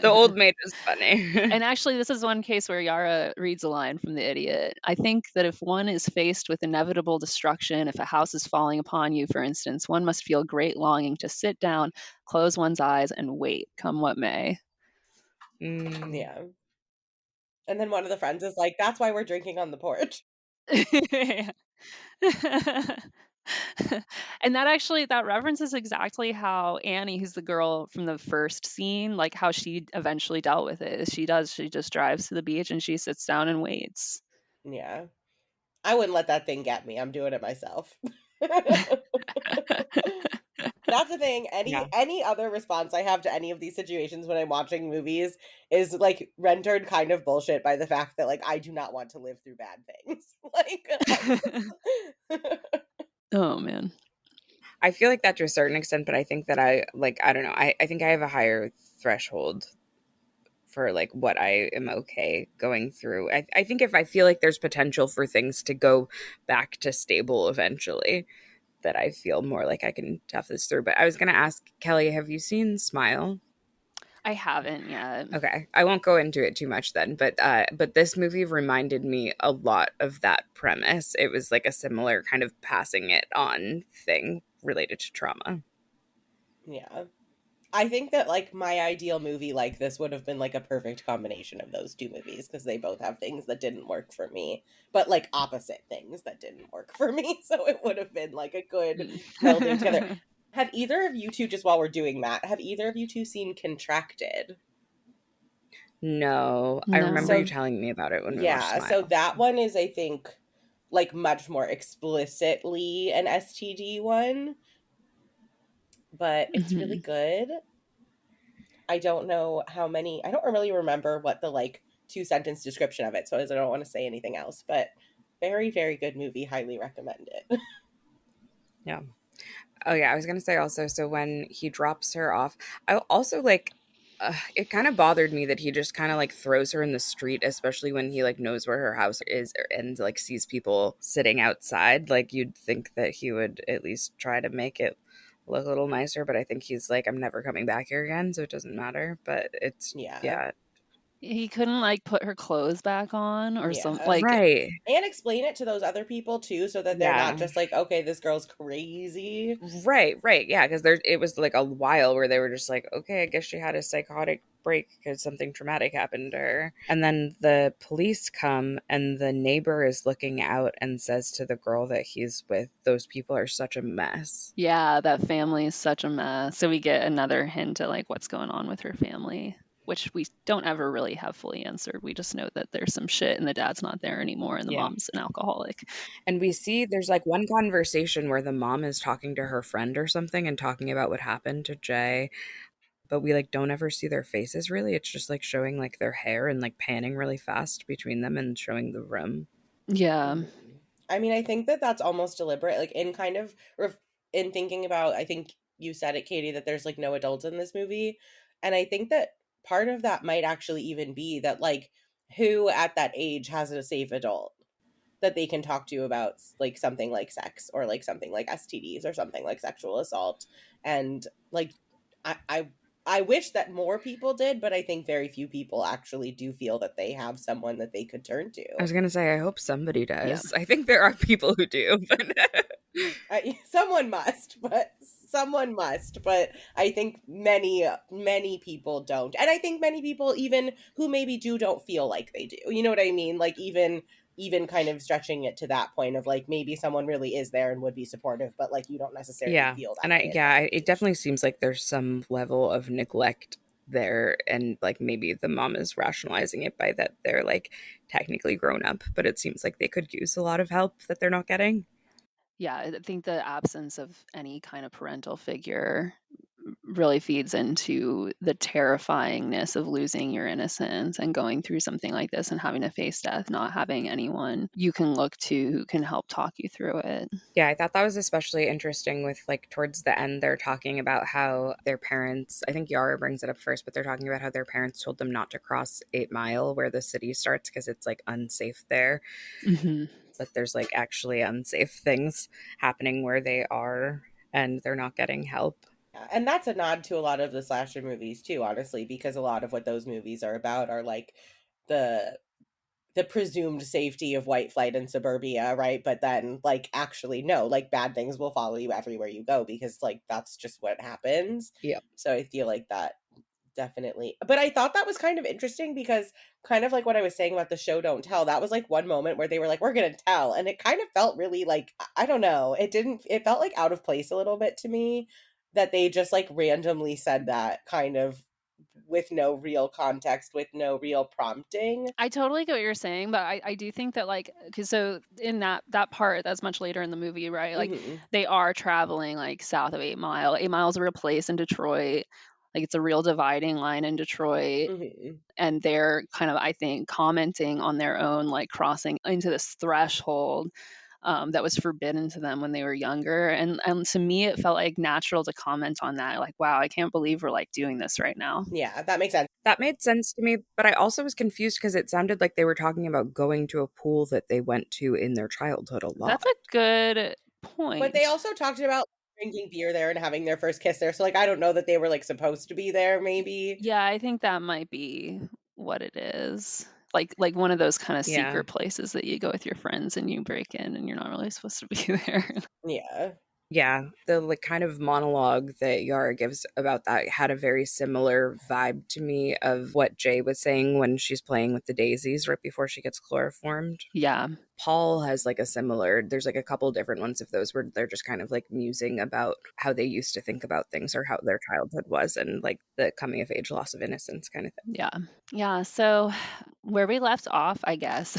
[SPEAKER 1] The old maid is funny.
[SPEAKER 3] And actually, this is one case where Yara reads a line from The Idiot. I think that if one is faced with inevitable destruction, if a house is falling upon you, for instance, one must feel great longing to sit down, close one's eyes, and wait, come what may.
[SPEAKER 1] Mm,
[SPEAKER 2] Yeah. And then one of the friends is like, "That's why we're drinking on the porch."
[SPEAKER 3] And that actually that references exactly how Annie, who's the girl from the first scene, like how she eventually dealt with it. She just drives to the beach and she sits down and waits.
[SPEAKER 2] Yeah. I wouldn't let that thing get me. I'm doing it myself. That's the thing.
[SPEAKER 1] Yeah.
[SPEAKER 2] Any other response I have to any of these situations when I'm watching movies is like rendered kind of bullshit by the fact that like I do not want to live through bad things. Like
[SPEAKER 3] Oh, man.
[SPEAKER 1] I feel like that to a certain extent, but I think that I don't know. I think I have a higher threshold for like what I am okay going through. I think if I feel like there's potential for things to go back to stable eventually, that I feel more like I can tough this through. But I was gonna ask Kelly, have you seen Smile?
[SPEAKER 3] I haven't yet.
[SPEAKER 1] Okay, I won't go into it too much then, but this movie reminded me a lot of that premise. It was like a similar kind of passing it on thing related to trauma.
[SPEAKER 2] yeah. I think that like my ideal movie like this would have been like a perfect combination of those two movies because they both have things that didn't work for me, but like opposite things that didn't work for me. So it would have been like a good melding together.
[SPEAKER 3] Mm.
[SPEAKER 2] Have either of you two, just while we're doing that, have either of you two seen Contracted?
[SPEAKER 1] No, I remember you
[SPEAKER 3] No.
[SPEAKER 2] So
[SPEAKER 1] telling me about it when we watched
[SPEAKER 2] yeah, so
[SPEAKER 1] Smile.
[SPEAKER 2] that one is I think like much more explicitly an STD one, but it's really
[SPEAKER 3] Mhm.
[SPEAKER 2] good. I don't know how many, I don't really remember what the like two sentence description of it, so I don't want to say anything else, but very, very good movie. Highly recommend it.
[SPEAKER 1] Yeah. Oh yeah, I was gonna say also. So when he drops her off, I also like. It kind of bothered me that he just kind of like throws her in the street, especially when he like knows where her house is and like sees people sitting outside. Like you'd think that he would at least try to make it look a little nicer, but I think he's like, I'm never coming back here again, so it doesn't matter. But it's
[SPEAKER 2] Yeah.
[SPEAKER 1] yeah,
[SPEAKER 3] He couldn't, like, put her clothes back on or some
[SPEAKER 2] Yeah.
[SPEAKER 3] like
[SPEAKER 1] right,
[SPEAKER 2] And explain it to those other people too, so that they're not
[SPEAKER 1] yeah.
[SPEAKER 2] just like, okay, this girl's crazy.
[SPEAKER 1] Right, yeah, because there it was like a while where they were just like, okay, I guess she had a psychotic break because something traumatic happened to her. And then the police come, and the neighbor is looking out and says to the girl that he's with, "Those people are such a mess."
[SPEAKER 3] yeah, that family is such a mess. So we get another hint at, like, what's going on with her family, which we don't ever really have fully answered. We just know that there's some shit and the dad's not there anymore and the
[SPEAKER 1] Yeah.
[SPEAKER 3] mom's an alcoholic.
[SPEAKER 1] And we see there's like one conversation where the mom is talking to her friend or something and talking about what happened to Jay, but we like don't ever see their faces really. It's just like showing like their hair and like panning really fast between them and showing the room.
[SPEAKER 3] Yeah.
[SPEAKER 2] Mhm. I mean, I think that that's almost deliberate, like in kind of in thinking about. I think you said it, Katie, that there's like no adults in this movie, and I think that part of that might actually even be that like who at that age has a safe adult that they can talk to about like something like sex or like something like STDs or something like sexual assault, and like I I. I wish that more people did, but I think very few people actually do feel that they have someone that they could turn
[SPEAKER 1] I
[SPEAKER 2] to.
[SPEAKER 1] was gonna say, I hope somebody
[SPEAKER 3] Yeah.
[SPEAKER 1] does. I think there are people who do, but
[SPEAKER 2] Someone must, but I think many people don't, and I think many people even who maybe do don't feel like they do. You know what I mean? Like even kind of stretching it to that point of like maybe someone really is there and would be supportive, but like you don't necessarily
[SPEAKER 1] yeah.
[SPEAKER 2] feel that
[SPEAKER 1] And
[SPEAKER 2] way at that
[SPEAKER 1] it
[SPEAKER 2] age.
[SPEAKER 1] definitely seems like there's some level of neglect there, and like maybe the mom is rationalizing it by that they're like technically grown up, but it seems like they could use a lot of help that they're not getting.
[SPEAKER 3] Yeah, I think the absence of any kind of parental figure really feeds into the terrifyingness of losing your innocence and going through something like this and having to face death, not having anyone you can look to who can help talk you through it.
[SPEAKER 1] Yeah, I thought that was especially interesting with like towards the end, they're talking about how their parents, I think Yara brings it up first, but they're talking about how their parents told them not to cross 8 Mile where the city starts because it's like unsafe there.
[SPEAKER 3] Mhm.
[SPEAKER 1] But there's like actually unsafe things happening where they are and they're not getting help.
[SPEAKER 2] Yeah, and that's a nod to a lot of the slasher movies too, honestly, because a lot of what those movies are about are like the the presumed safety of white flight in suburbia, right? But then, like, actually, no, like, bad things will follow you everywhere you go because, like, that's just what happens.
[SPEAKER 1] Yeah.
[SPEAKER 2] So I feel like that definitely. But I thought that was kind of interesting because, kind of like what I was saying about the show Don't Tell, that was like one moment where they were like, we're going to tell. And it kind of felt really like, I don't know, it felt like out of place a little bit to me that they just like randomly said that kind of with no real context, with no real prompting.
[SPEAKER 3] I totally get what you're saying, but I do think that, like, because so in that part, that's much later in the movie, right? Like,
[SPEAKER 2] Hmm.
[SPEAKER 3] they are traveling like south of 8 Mile. 8 Mile is a real place in Detroit. Like, it's a real dividing line in Detroit.
[SPEAKER 2] Hmm.
[SPEAKER 3] And they're kind of, I think, commenting on their own, like, crossing into this threshold that was forbidden to them when they were younger. And to me, it felt like natural to comment on that. Like, wow, I can't believe we're like doing this right now.
[SPEAKER 2] Yeah, that makes sense.
[SPEAKER 1] That made sense to me, but I also was confused because it sounded like they were talking about going to a pool that they went to in their childhood a
[SPEAKER 3] That's
[SPEAKER 1] lot.
[SPEAKER 3] a good
[SPEAKER 2] But they
[SPEAKER 3] point.
[SPEAKER 2] also talked about drinking beer there and having their first kiss there. So like I don't know that they were like supposed to be there maybe.
[SPEAKER 3] Yeah, I think that might be what it is. Like one of those kind of
[SPEAKER 1] Yeah.
[SPEAKER 3] secret places that you go with your friends and you break in and you're not really supposed to be there.
[SPEAKER 2] Yeah.
[SPEAKER 1] Yeah, the like kind of monologue that Yara gives about that had a very similar vibe to me of what Jay was saying when she's playing with the daisies right before she gets chloroformed.
[SPEAKER 3] Yeah.
[SPEAKER 1] Paul has like a similar, there's like a couple different ones of those where they're just kind of like musing about how they used to think about things or how their childhood was and like the coming of age loss of innocence kind of thing.
[SPEAKER 3] Yeah. Yeah, so where we left off, I guess.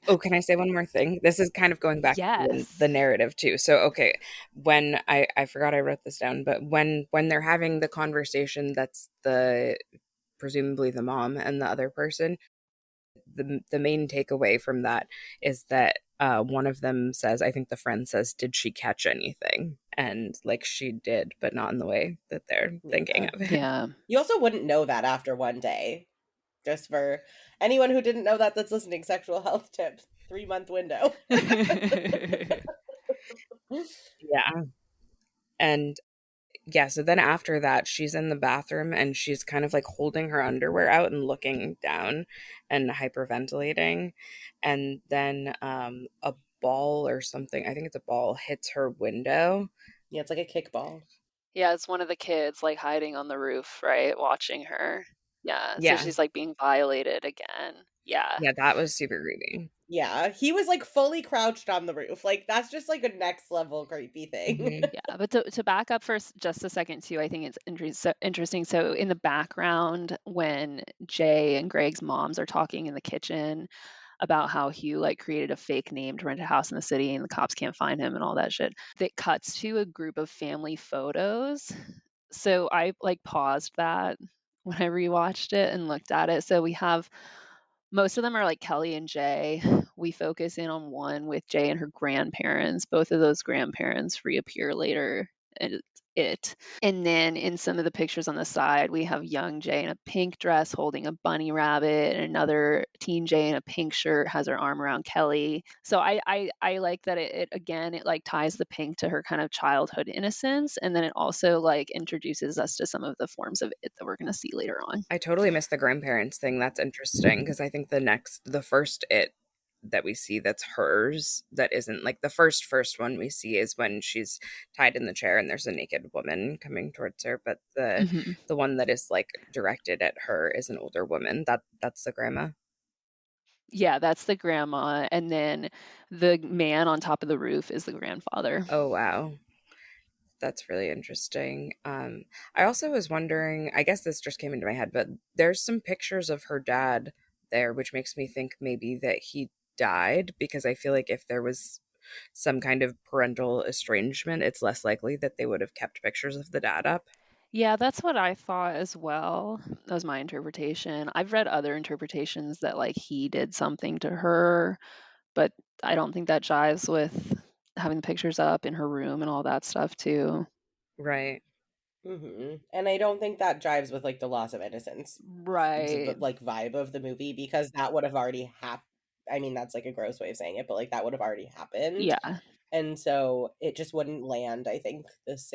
[SPEAKER 1] Oh, can I say one more thing? This is kind of going back to the
[SPEAKER 3] Yes.
[SPEAKER 1] narrative too. So, okay, when I forgot I wrote this down, but when they're having the conversation, that's the presumably the mom and the other person. The main takeaway from that is that one of them says, I think the friend says, "Did she catch anything?" And like she did, but not in the way that they're thinking
[SPEAKER 2] Yeah.
[SPEAKER 1] of it.
[SPEAKER 3] Yeah.
[SPEAKER 2] You also wouldn't know that after one day. Just for anyone who didn't know that that's listening, sexual health tips, 3-month window.
[SPEAKER 1] Yeah, and yeah, so then after that, she's in the bathroom and she's kind of like holding her underwear out and looking down and hyperventilating. And then a ball or something, I think it's a ball, hits her window.
[SPEAKER 2] Yeah, it's like a kickball.
[SPEAKER 3] Yeah, it's one of the kids like hiding on the roof, right, watching her. Yeah, so
[SPEAKER 1] Yeah.
[SPEAKER 3] she's like being violated again. Yeah.
[SPEAKER 1] Yeah, that was super creepy.
[SPEAKER 2] Yeah, he was like fully crouched on the roof. Like that's just like a next level creepy thing.
[SPEAKER 1] Hmm.
[SPEAKER 3] Yeah, but to back up for just a second too, I think it's interesting. So in the background, when Jay and Greg's moms are talking in the kitchen about how Hugh like created a fake name to rent a house in the city and the cops can't find him and all that shit, that cuts to a group of family photos. So I like paused that when I rewatched it and looked at it. So we have most of them are like Kelly and Jay. We focus in on one with Jay and her grandparents. Both of those grandparents reappear later in it. And then in some of the pictures on the side, we have young Jay in a pink dress holding a bunny rabbit, and another teen Jay in a pink shirt has her arm around Kelly. So I like that it again it like ties the pink to her kind of childhood innocence, and then it also like introduces us to some of the forms of it that we're gonna see later on.
[SPEAKER 1] I totally missed the grandparents thing. That's interesting because I think the first it that we see that's hers that isn't like the first one we see is when she's tied in the chair and there's a naked woman coming towards her, but
[SPEAKER 3] Mhm.
[SPEAKER 1] the one that is like directed at her is an older woman. That's the grandma.
[SPEAKER 3] Yeah, that's the grandma, and then the man on top of the roof is the grandfather.
[SPEAKER 1] Oh wow. That's really interesting. I also was wondering, I guess this just came into my head, but there's some pictures of her dad there, which makes me think maybe that he died because I feel like if there was some kind of parental estrangement, it's less likely that they would have kept pictures of the dad up.
[SPEAKER 3] Yeah, that's what I thought as well. That was my interpretation. I've read other interpretations that, like, he did something to her, but I don't think that jives with having the pictures up in her room and all that stuff too.
[SPEAKER 1] Right.
[SPEAKER 2] And I don't think that jives with like the loss of innocence
[SPEAKER 3] Right.
[SPEAKER 2] like vibe of the movie because that would have already happened. I mean, that's like a gross way of saying it, but like that would have already happened.
[SPEAKER 3] Yeah.
[SPEAKER 2] And so it just wouldn't land, I think,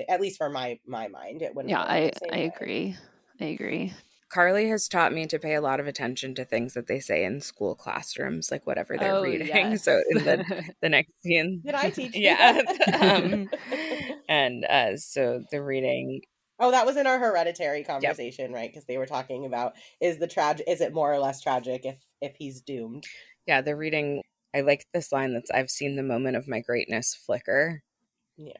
[SPEAKER 2] at least for my mind, it wouldn't
[SPEAKER 3] Yeah,
[SPEAKER 2] land the
[SPEAKER 3] I
[SPEAKER 2] same way.
[SPEAKER 3] agree. I agree.
[SPEAKER 1] Carly has taught me to pay a lot of attention to things that they say in school classrooms, like whatever they're
[SPEAKER 3] Oh,
[SPEAKER 1] reading.
[SPEAKER 3] yes.
[SPEAKER 1] So in the next scene,
[SPEAKER 2] Did I teach you
[SPEAKER 1] yeah,
[SPEAKER 2] that?
[SPEAKER 1] and so the reading,
[SPEAKER 2] Oh, that was in our hereditary
[SPEAKER 1] yep,
[SPEAKER 2] conversation, right? Because they were talking about is it more or less tragic if he's doomed?
[SPEAKER 1] yeah, the reading. I like this line that's I've seen the moment of my greatness flicker.
[SPEAKER 2] Yeah.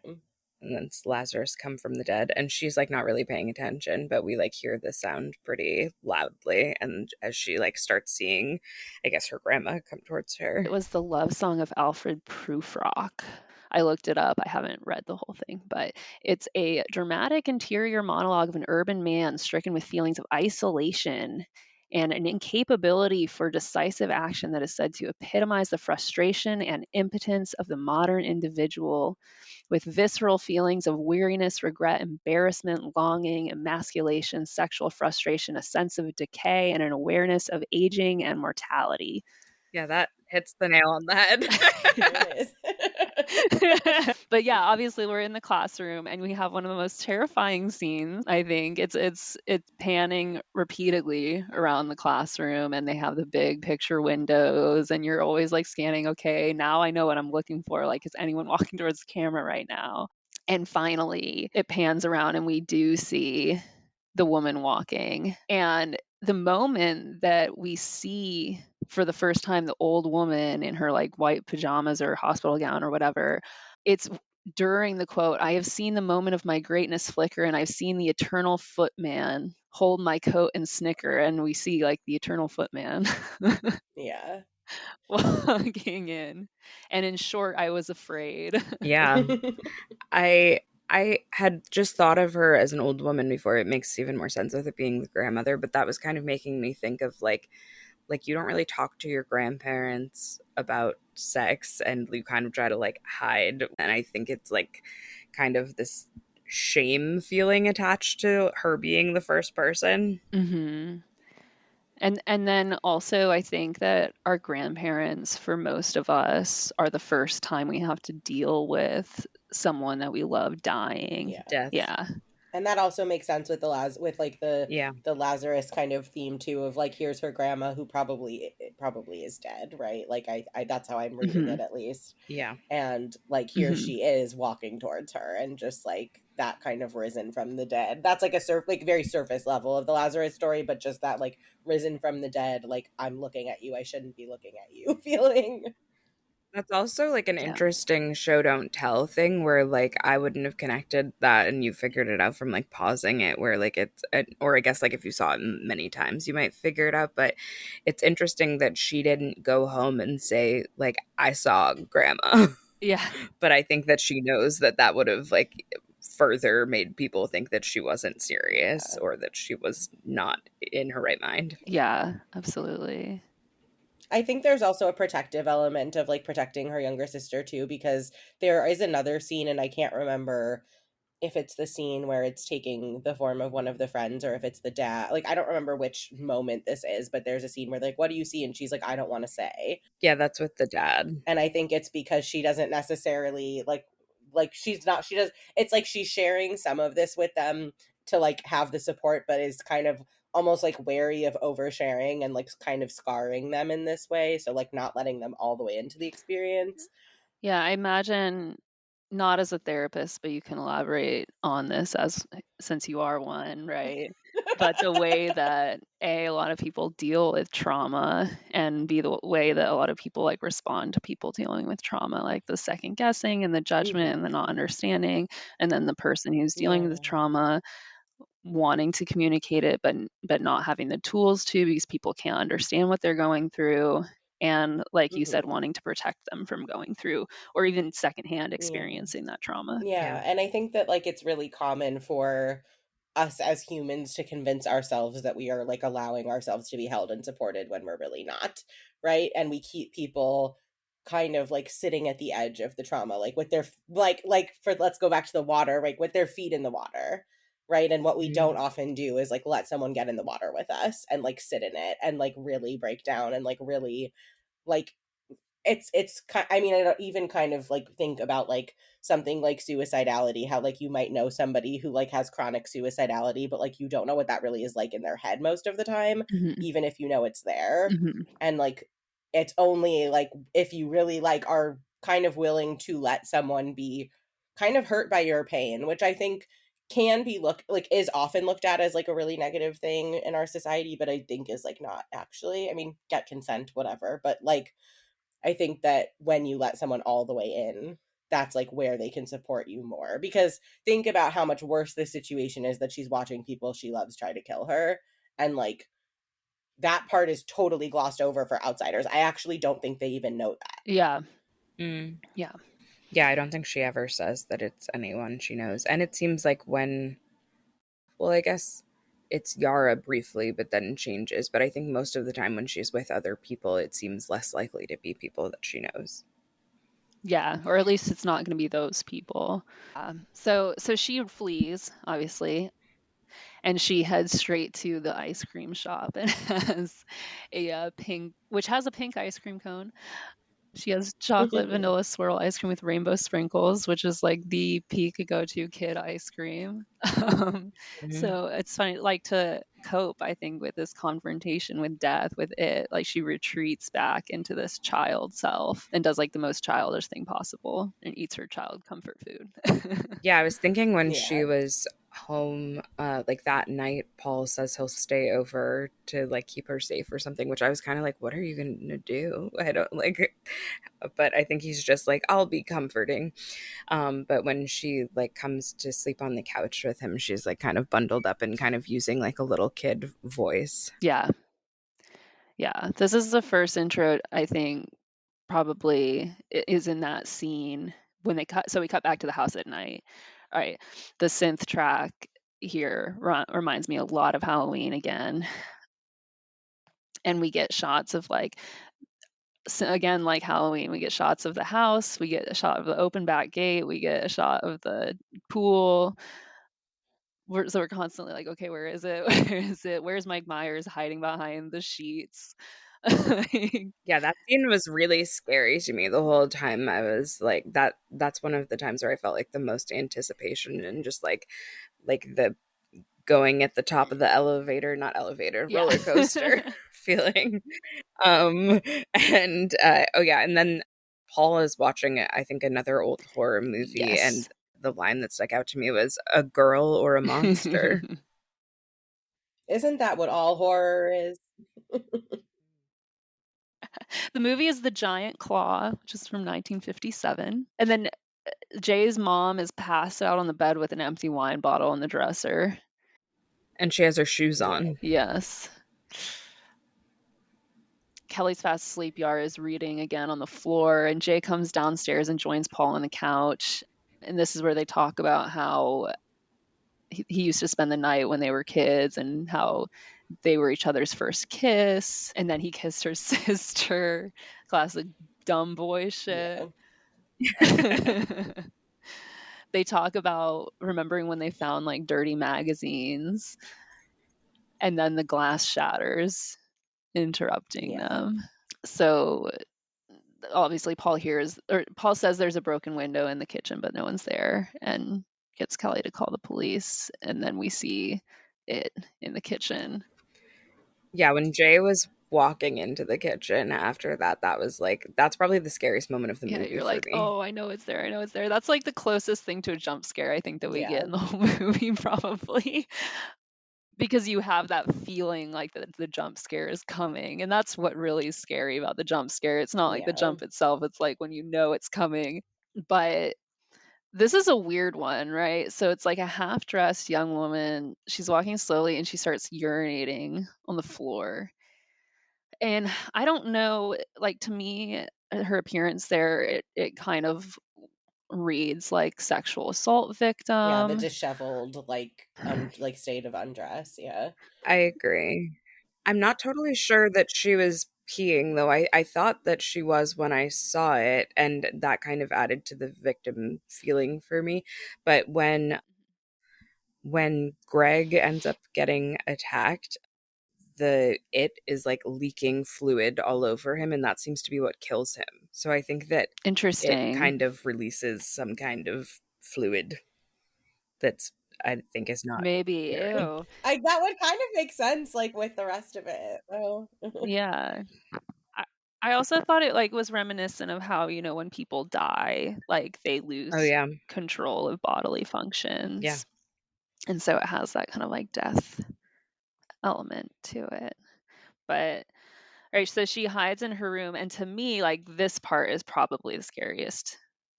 [SPEAKER 1] and then it's Lazarus come from the dead, and she's like not really paying attention, but we like hear the sound pretty loudly, and as she like starts seeing, I guess, her grandma come towards
[SPEAKER 3] It
[SPEAKER 1] her.
[SPEAKER 3] was the love song of Alfred Prufrock. I looked it up. I haven't read the whole thing, but it's a dramatic interior monologue of an urban man stricken with feelings of isolation and an incapability for decisive action that is said to epitomize the frustration and impotence of the modern individual with visceral feelings of weariness, regret, embarrassment, longing, emasculation, sexual frustration, a sense of decay, and an awareness of aging and mortality.
[SPEAKER 1] Yeah, that hits the nail on the head.
[SPEAKER 2] There it is.
[SPEAKER 3] But yeah, obviously we're in the classroom and we have one of the most terrifying scenes, I think. It's panning repeatedly around the classroom and they have the big picture windows and you're always like scanning, okay, now I know what I'm looking for. Like, is anyone walking towards the camera right now? And finally it pans around and we do see the woman walking. And the moment that we see for the first time the old woman in her like white pajamas or hospital gown or whatever, it's during the quote, I have seen the moment of my greatness flicker and I've seen the eternal footman hold my coat and snicker. And we see like the eternal footman
[SPEAKER 2] Yeah.
[SPEAKER 3] walking in. And in short, I was afraid.
[SPEAKER 1] Yeah. I had just thought of her as an old woman before. It makes even more sense with it being the grandmother, but that was kind of making me think of like you don't really talk to your grandparents about sex and you kind of try to like hide. And I think it's like kind of this shame feeling attached to her being the first person.
[SPEAKER 3] hmm And then also I think that our grandparents for most of us are the first time we have to deal with someone that we love dying.
[SPEAKER 2] Yeah.
[SPEAKER 1] Death.
[SPEAKER 3] Yeah.
[SPEAKER 2] And that also makes sense with with like
[SPEAKER 1] Yeah.
[SPEAKER 2] the Lazarus kind of theme too of like here's her grandma who probably is dead, right? Like I that's how I'm reading
[SPEAKER 3] Mhm.
[SPEAKER 2] it at least.
[SPEAKER 1] Yeah.
[SPEAKER 2] And like here
[SPEAKER 3] Mhm.
[SPEAKER 2] she is walking towards her and just like that kind of risen from the dead. That's like a like very surface level of the Lazarus story, but just that like risen from the dead, like I'm looking at you, I shouldn't be looking at you feeling.
[SPEAKER 1] That's also like an
[SPEAKER 3] Yeah.
[SPEAKER 1] interesting show don't tell thing where like I wouldn't have connected that and you figured it out from like pausing it where like or I guess like if you saw it many times you might figure it out, but it's interesting that she didn't go home and say like I saw grandma.
[SPEAKER 3] Yeah.
[SPEAKER 1] But I think that she knows that that would have like further made people think that she wasn't serious
[SPEAKER 2] Yeah.
[SPEAKER 1] or that she was not in her right mind.
[SPEAKER 3] Yeah, absolutely.
[SPEAKER 2] I think there's also a protective element of like protecting her younger sister too, because there is another scene, and I can't remember if it's the scene where it's taking the form of one of the friends or if it's the dad. Like, I don't remember which moment this is, but there's a scene where, like, what do you see? And she's like, I don't want to say.
[SPEAKER 1] Yeah, that's with the dad.
[SPEAKER 2] And I think it's because she doesn't necessarily like she's not she does it's like she's sharing some of this with them to like have the support, but is kind of almost like wary of oversharing and like kind of scarring them in this way, so like not letting them all the way into the experience.
[SPEAKER 3] Yeah, I imagine not as a therapist, but you can elaborate on this as since you are one, right? But the way that a lot of people deal with trauma and b the way that a lot of people like respond to people dealing with trauma, like the second guessing and the judgment and the
[SPEAKER 2] Hmm.
[SPEAKER 3] not understanding, and then the person who's dealing with
[SPEAKER 2] Yeah.
[SPEAKER 3] the trauma wanting to communicate it but not having the tools to because people can't understand what they're going through, and like you said,
[SPEAKER 2] Hmm.
[SPEAKER 3] wanting to protect them from going through or even secondhand
[SPEAKER 2] Yeah.
[SPEAKER 3] experiencing that trauma.
[SPEAKER 1] Yeah.
[SPEAKER 2] Yeah, and I think that like it's really common for us as humans to convince ourselves that we are like allowing ourselves to be held and supported when we're really not, right? And we keep people kind of like sitting at the edge of the trauma, like with their like for let's go back to the water, like with their feet in the water, right? And what we
[SPEAKER 1] Mhm.
[SPEAKER 2] don't often do is like let someone get in the water with us and like sit in it and like really break down and like really like I mean, I don't even kind of like think about like something like suicidality, how like you might know somebody who like has chronic suicidality, but like you don't know what that really is like in their head most of the time,
[SPEAKER 3] Mhm.
[SPEAKER 2] even if you know it's there.
[SPEAKER 3] Mhm.
[SPEAKER 2] And like it's only like if you really like are kind of willing to let someone be kind of hurt by your pain, which I think can be looked like is often looked at as like a really negative thing in our society, but I think is like not actually. I mean, get consent, whatever, but like I think that when you let someone all the way in. that's like where they can support you more. Because think about how much worse this situation is that she's watching people she loves try to kill her. And like that part is totally glossed over for outsiders. I actually don't think they even know that.
[SPEAKER 3] Yeah.
[SPEAKER 1] Mm.
[SPEAKER 3] Yeah.
[SPEAKER 1] Yeah, I don't think she ever says that it's anyone she knows. And it seems like well, I guess it's Yara briefly, but then changes. But I think most of the time when she's with other people, it seems less likely to be people that she knows.
[SPEAKER 3] Yeah, or at least it's not going to be those people. So she flees, obviously, and she heads straight to the ice cream shop and has which has a pink ice cream cone. She has chocolate vanilla swirl ice cream with rainbow sprinkles, which is like the peak go-to kid ice cream. Um,
[SPEAKER 1] Mhm.
[SPEAKER 3] so it's funny, like to cope, I think, with this confrontation with death, with it, like she retreats back into this child self and does like the most childish thing possible and eats her child comfort food.
[SPEAKER 1] Yeah, I was thinking when she
[SPEAKER 2] Yeah.
[SPEAKER 1] was home, like that night, Paul says he'll stay over to like keep her safe or something, which I was kind of like, what are you gonna do? I don't like, but I think he's just like, I'll be comforting. But when she like comes to sleep on the couch with him, she's like kind of bundled up and kind of using like a little kid voice.
[SPEAKER 3] Yeah. Yeah. This is the first intro, I think, probably is in that scene when they cut. So we cut back to the house at night. All right. The synth track here reminds me a lot of Halloween again. And we get shots of like, again, like Halloween, we get shots of the house, we get a shot of the open back gate, we get a shot of the pool. So we're constantly like, okay, where is it? Where is it? Where's Mike Myers hiding behind the sheets? Like,
[SPEAKER 1] Yeah, that scene was really scary to me the whole time. I was like that's one of the times where I felt like the most anticipation and just like the going at the top of the elevator, not elevator,
[SPEAKER 3] yeah.
[SPEAKER 1] roller coaster feeling. Um and oh yeah, and then Paul is watching I think another old horror movie and
[SPEAKER 3] Yes.
[SPEAKER 1] the line that stuck out to me was a girl or a monster.
[SPEAKER 2] Isn't that what all horror is?
[SPEAKER 3] The movie is The Giant Claw, which is from 1957. And then Jay's mom is passed out on the bed with an empty wine bottle in the dresser.
[SPEAKER 1] And she has her shoes
[SPEAKER 2] Yeah.
[SPEAKER 1] on.
[SPEAKER 3] Yes. Kelly's fast asleep. Yara is reading again on the floor, and Jay comes downstairs and joins Paul on the couch. And this is where they talk about how he used to spend the night when they were kids and how they were each other's first kiss. And then he kissed her sister. Classic dumb boy
[SPEAKER 2] Yeah.
[SPEAKER 3] shit. They talk about remembering when they found like dirty magazines, and then the glass shatters, interrupting
[SPEAKER 2] Yeah.
[SPEAKER 3] them. So obviously Paul says there's a broken window in the kitchen, but no one's there, and gets Kelly to call the police. And then we see it in the kitchen.
[SPEAKER 1] Yeah, when Jay was walking into the kitchen after that, that was like that's probably the scariest moment of the
[SPEAKER 3] Yeah,
[SPEAKER 1] movie
[SPEAKER 3] you're
[SPEAKER 1] for
[SPEAKER 3] like,
[SPEAKER 1] me.
[SPEAKER 3] oh, I know it's there. I know it's there. That's like the closest thing to a jump scare I think that we get
[SPEAKER 2] Yeah.
[SPEAKER 3] in the whole movie, probably. Because you have that feeling like the jump scare is coming. And that's what really is scary about the jump scare. It's not like the
[SPEAKER 2] Yeah.
[SPEAKER 3] jump itself, it's like when you know it's coming. But this is a weird one, right? So it's like a half dressed young woman. She's walking slowly and she starts urinating on the floor. And I don't know, like to me, her appearance there, it kind of reads like sexual assault
[SPEAKER 2] Yeah, the
[SPEAKER 3] victim.
[SPEAKER 2] disheveled like state of undress, yeah.
[SPEAKER 1] I agree. I'm not totally sure that she was peeing though. I thought that she was when I saw it, and that kind of added to the victim feeling for me. But when Greg ends up getting attacked, the it is like leaking fluid all over him, and that seems to be what kills him. So I think that it
[SPEAKER 3] Interesting.
[SPEAKER 1] kind of releases some kind of fluid that's I think is not
[SPEAKER 3] Maybe.
[SPEAKER 1] scary.
[SPEAKER 3] Ew.
[SPEAKER 2] That would kind of make sense like with the rest of it, though.
[SPEAKER 3] Yeah. I I also thought it like was reminiscent of how, when people die, like they
[SPEAKER 1] Oh
[SPEAKER 3] lose
[SPEAKER 1] yeah.
[SPEAKER 3] control of bodily
[SPEAKER 1] Yeah.
[SPEAKER 3] functions. And so it has that kind of like death element to it. But all right, so she hides in her room, and to me, like this part is probably the scariest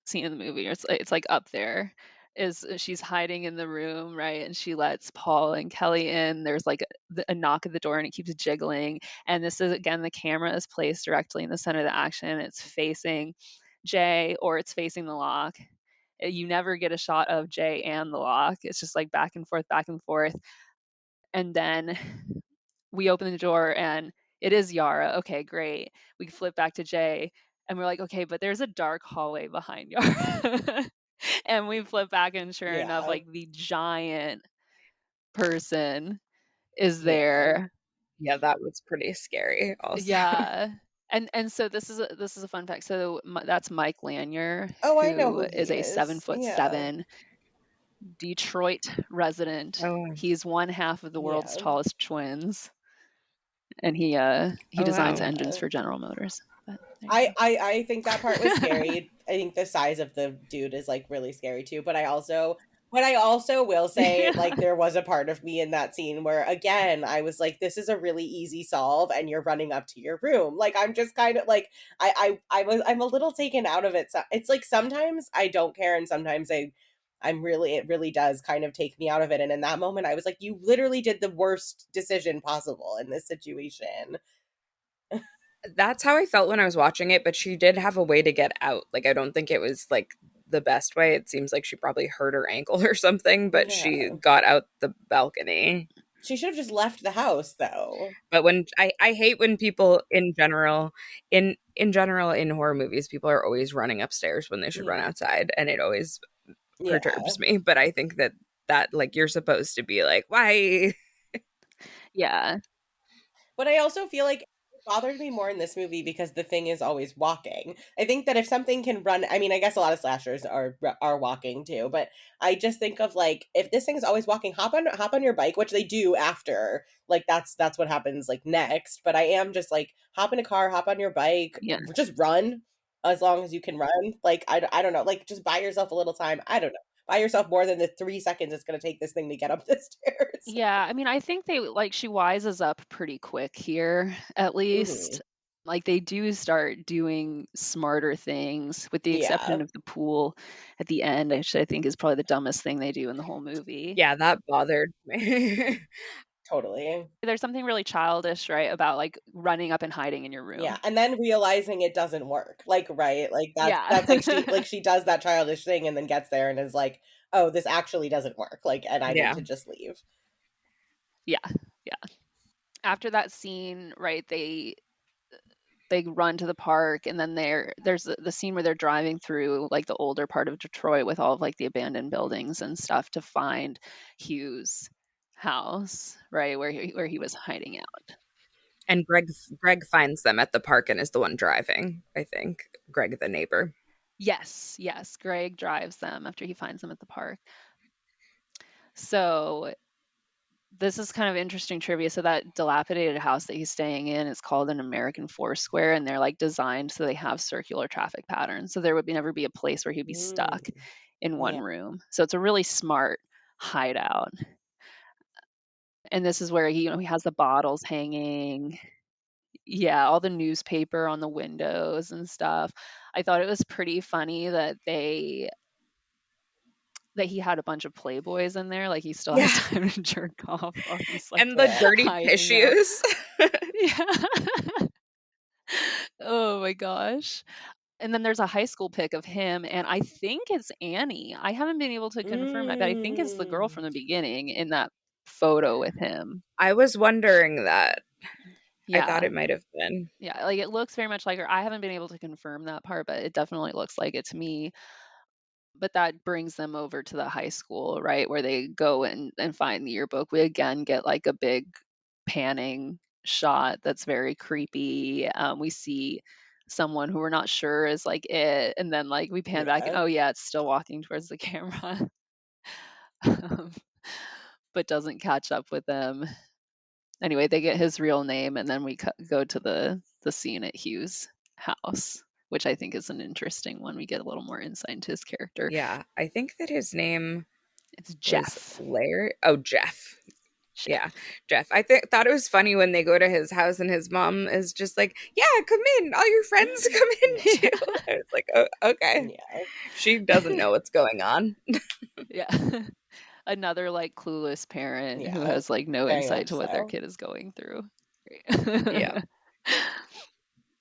[SPEAKER 3] scene in the movie. It's like up there. Is she's hiding in the room, right? And she lets Paul and Kelly in. There's like a knock at the door and it keeps jiggling. And this is again, the camera is placed directly in the center of the action. It's facing Jay or it's facing the lock. You never get a shot of Jay and the lock. It's just like back and forth, back and forth. And then we open the door and it is Yara. Okay, great. We flip back to Jay and we're like, okay, but there's a dark hallway behind Yara. And we flip back and sure enough,
[SPEAKER 2] Yeah.
[SPEAKER 3] like the giant person is
[SPEAKER 2] Yeah.
[SPEAKER 3] there.
[SPEAKER 1] Yeah, that was pretty scary also.
[SPEAKER 3] Yeah. And so this is a fun fact. So that's Mike Lanier,
[SPEAKER 2] Oh, I know
[SPEAKER 3] who
[SPEAKER 2] who
[SPEAKER 3] is
[SPEAKER 2] he
[SPEAKER 3] a
[SPEAKER 2] is. Yeah.
[SPEAKER 3] 7'7" Detroit resident.
[SPEAKER 1] Oh,
[SPEAKER 3] He's one half of the world's
[SPEAKER 2] Yeah.
[SPEAKER 3] tallest twins, and he
[SPEAKER 1] oh
[SPEAKER 3] designs
[SPEAKER 1] wow.
[SPEAKER 3] engines
[SPEAKER 2] Yeah.
[SPEAKER 3] for General Motors. But there you
[SPEAKER 2] I think that part was
[SPEAKER 3] go.
[SPEAKER 2] scary. I think the size of the dude is like really scary too. But I also will say,
[SPEAKER 3] Yeah.
[SPEAKER 2] like, there was a part of me in that scene where again I was like, this is a really easy solve and you're running up to your room. Like, I'm just kind of like, I'm a little taken out of it. So it's like sometimes I don't care and sometimes I'm really, it really does kind of take me out of it. And in that moment I was like, you literally did the worst decision possible in this situation.
[SPEAKER 1] That's how I felt when I was watching it, but she did have a way to get out. Like, I don't think it was like the best way. It seems like she probably hurt her ankle or something, but she
[SPEAKER 2] Yeah.
[SPEAKER 1] got out the balcony.
[SPEAKER 2] She should have just left the house though.
[SPEAKER 1] But when I hate when people in general in general in horror movies, people are always running upstairs when they should run
[SPEAKER 2] Yeah.
[SPEAKER 1] outside, and it always
[SPEAKER 2] Yeah.
[SPEAKER 1] perturbs me. But I think that like you're supposed to be like, why?
[SPEAKER 3] Yeah.
[SPEAKER 2] But I also feel like it bothered me more in this movie because the thing is always walking. I think that if something can run, I mean, I guess a lot of slashers are walking too, but I just think of like, if this thing is always walking, hop on your bike, which they do after. Like, that's what happens like next. But I am just like, hop in a car, hop on your bike,
[SPEAKER 3] Yeah.
[SPEAKER 2] just run as long as you can run. Like, I don't know, like, just buy yourself a little time. I don't know. Buy yourself more than the 3 seconds it's going to take this thing to get up the stairs.
[SPEAKER 3] Yeah, I mean, I think they like she wises up pretty quick here, at
[SPEAKER 2] Hmm.
[SPEAKER 3] least. Like they do start doing smarter things, with the
[SPEAKER 2] Yeah,
[SPEAKER 3] exception of the pool at the end, which I think is probably the dumbest thing they do in the whole movie.
[SPEAKER 1] Yeah, that bothered me.
[SPEAKER 2] totally.
[SPEAKER 3] There's something really childish, right, about like running up and hiding in your
[SPEAKER 2] Yeah,
[SPEAKER 3] room.
[SPEAKER 2] and then realizing it doesn't work. Like, right? Like
[SPEAKER 3] Yeah.
[SPEAKER 2] that's like she does that childish thing and then gets there and is like, "Oh, this actually doesn't work." Like, and I need
[SPEAKER 1] Yeah.
[SPEAKER 2] to just leave.
[SPEAKER 3] Yeah. Yeah. After that scene, right, they run to the park and then there's the scene where they're driving through like the older part of Detroit with all of like the abandoned buildings and stuff to find Hugh's house, right, where he was hiding out.
[SPEAKER 1] And Greg finds them at the park and is the one driving, I think. Greg the neighbor.
[SPEAKER 3] Yes, yes, Greg drives them after he finds them at the park. So this is kind of interesting trivia. So that dilapidated house that he's staying in is called an American Foursquare, and they're like designed so they have circular traffic patterns. So there would never be a place where he'd be
[SPEAKER 2] Mm,
[SPEAKER 3] stuck in one
[SPEAKER 2] yeah,
[SPEAKER 3] room. So it's a really smart hideout. And this is where he has the bottles hanging. Yeah, all the newspaper on the windows and stuff. I thought it was pretty funny that he had a bunch of Playboys in there. Like he still has
[SPEAKER 1] Yeah.
[SPEAKER 3] time to jerk off while he's like
[SPEAKER 1] And the
[SPEAKER 2] yeah.
[SPEAKER 1] dirty
[SPEAKER 3] hiding out.
[SPEAKER 1] tissues.
[SPEAKER 3] Yeah. Oh my gosh. And then there's a high school pic of him, and I think it's Annie. I haven't been able to confirm that, but I think it's the girl
[SPEAKER 2] Mm,
[SPEAKER 3] from the beginning in that photo with him.
[SPEAKER 1] I was wondering that. I thought
[SPEAKER 3] Yeah.
[SPEAKER 1] it might have been.
[SPEAKER 3] Yeah. Like it looks very much like her. I haven't been able to confirm that part, but it definitely looks like it to me. But that brings them over to the high school, right? Where they go and find the yearbook. We again get like a big panning shot that's very creepy. We see someone who we're not sure is like it, and then like we pan back and
[SPEAKER 2] yeah.
[SPEAKER 3] oh yeah, it's still walking towards the camera, um, but doesn't catch up with them. Anyway, they get his real name, and then we go to the scene at Hugh's house, which I think is an interesting one. We get a little more insight into his character.
[SPEAKER 1] Yeah. I think that his name
[SPEAKER 3] It's
[SPEAKER 1] was
[SPEAKER 3] Jeff.
[SPEAKER 1] Larry. Oh, Jeff. Yeah, Jeff. I thought it was funny when they go to his house and his mom is just like, "Yeah, come in. All your friends come in
[SPEAKER 3] Yeah.
[SPEAKER 1] too." I was like, "Oh, okay."
[SPEAKER 2] Yeah.
[SPEAKER 1] She doesn't know what's going on.
[SPEAKER 3] Yeah. Another like clueless parent who
[SPEAKER 2] Yeah.
[SPEAKER 3] has like no
[SPEAKER 2] Very
[SPEAKER 3] insight
[SPEAKER 2] much
[SPEAKER 3] to what their
[SPEAKER 2] so.
[SPEAKER 3] kid is going through.
[SPEAKER 1] Yeah.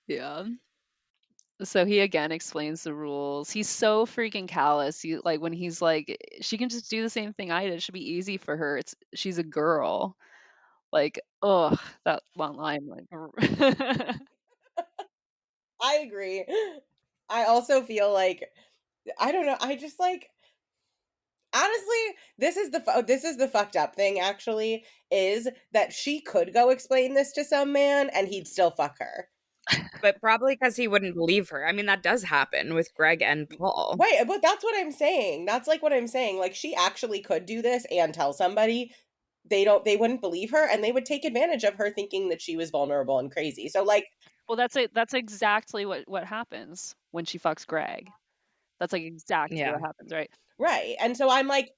[SPEAKER 3] Yeah. So he again explains the rules. He's so freaking callous. Like when he's like, she can just do the same thing I did. It should be easy for her. She's a girl. Like, ugh, that one line, like,
[SPEAKER 2] I agree. I also feel like I don't know, I just like honestly, this is the fucked up thing actually, is that she could go explain this to some man and he'd still fuck her.
[SPEAKER 1] But probably because he wouldn't believe her. I mean, that does happen with Greg and Paul.
[SPEAKER 2] Right, but that's what I'm saying. That's like what I'm saying. Like she actually could do this and tell somebody. They wouldn't believe her and they would take advantage of her thinking that she was vulnerable and crazy. So like
[SPEAKER 3] well, that's exactly what happens when she fucks Greg. That's like exactly
[SPEAKER 1] Yeah.
[SPEAKER 3] what happens, right?
[SPEAKER 2] right. And so I'm like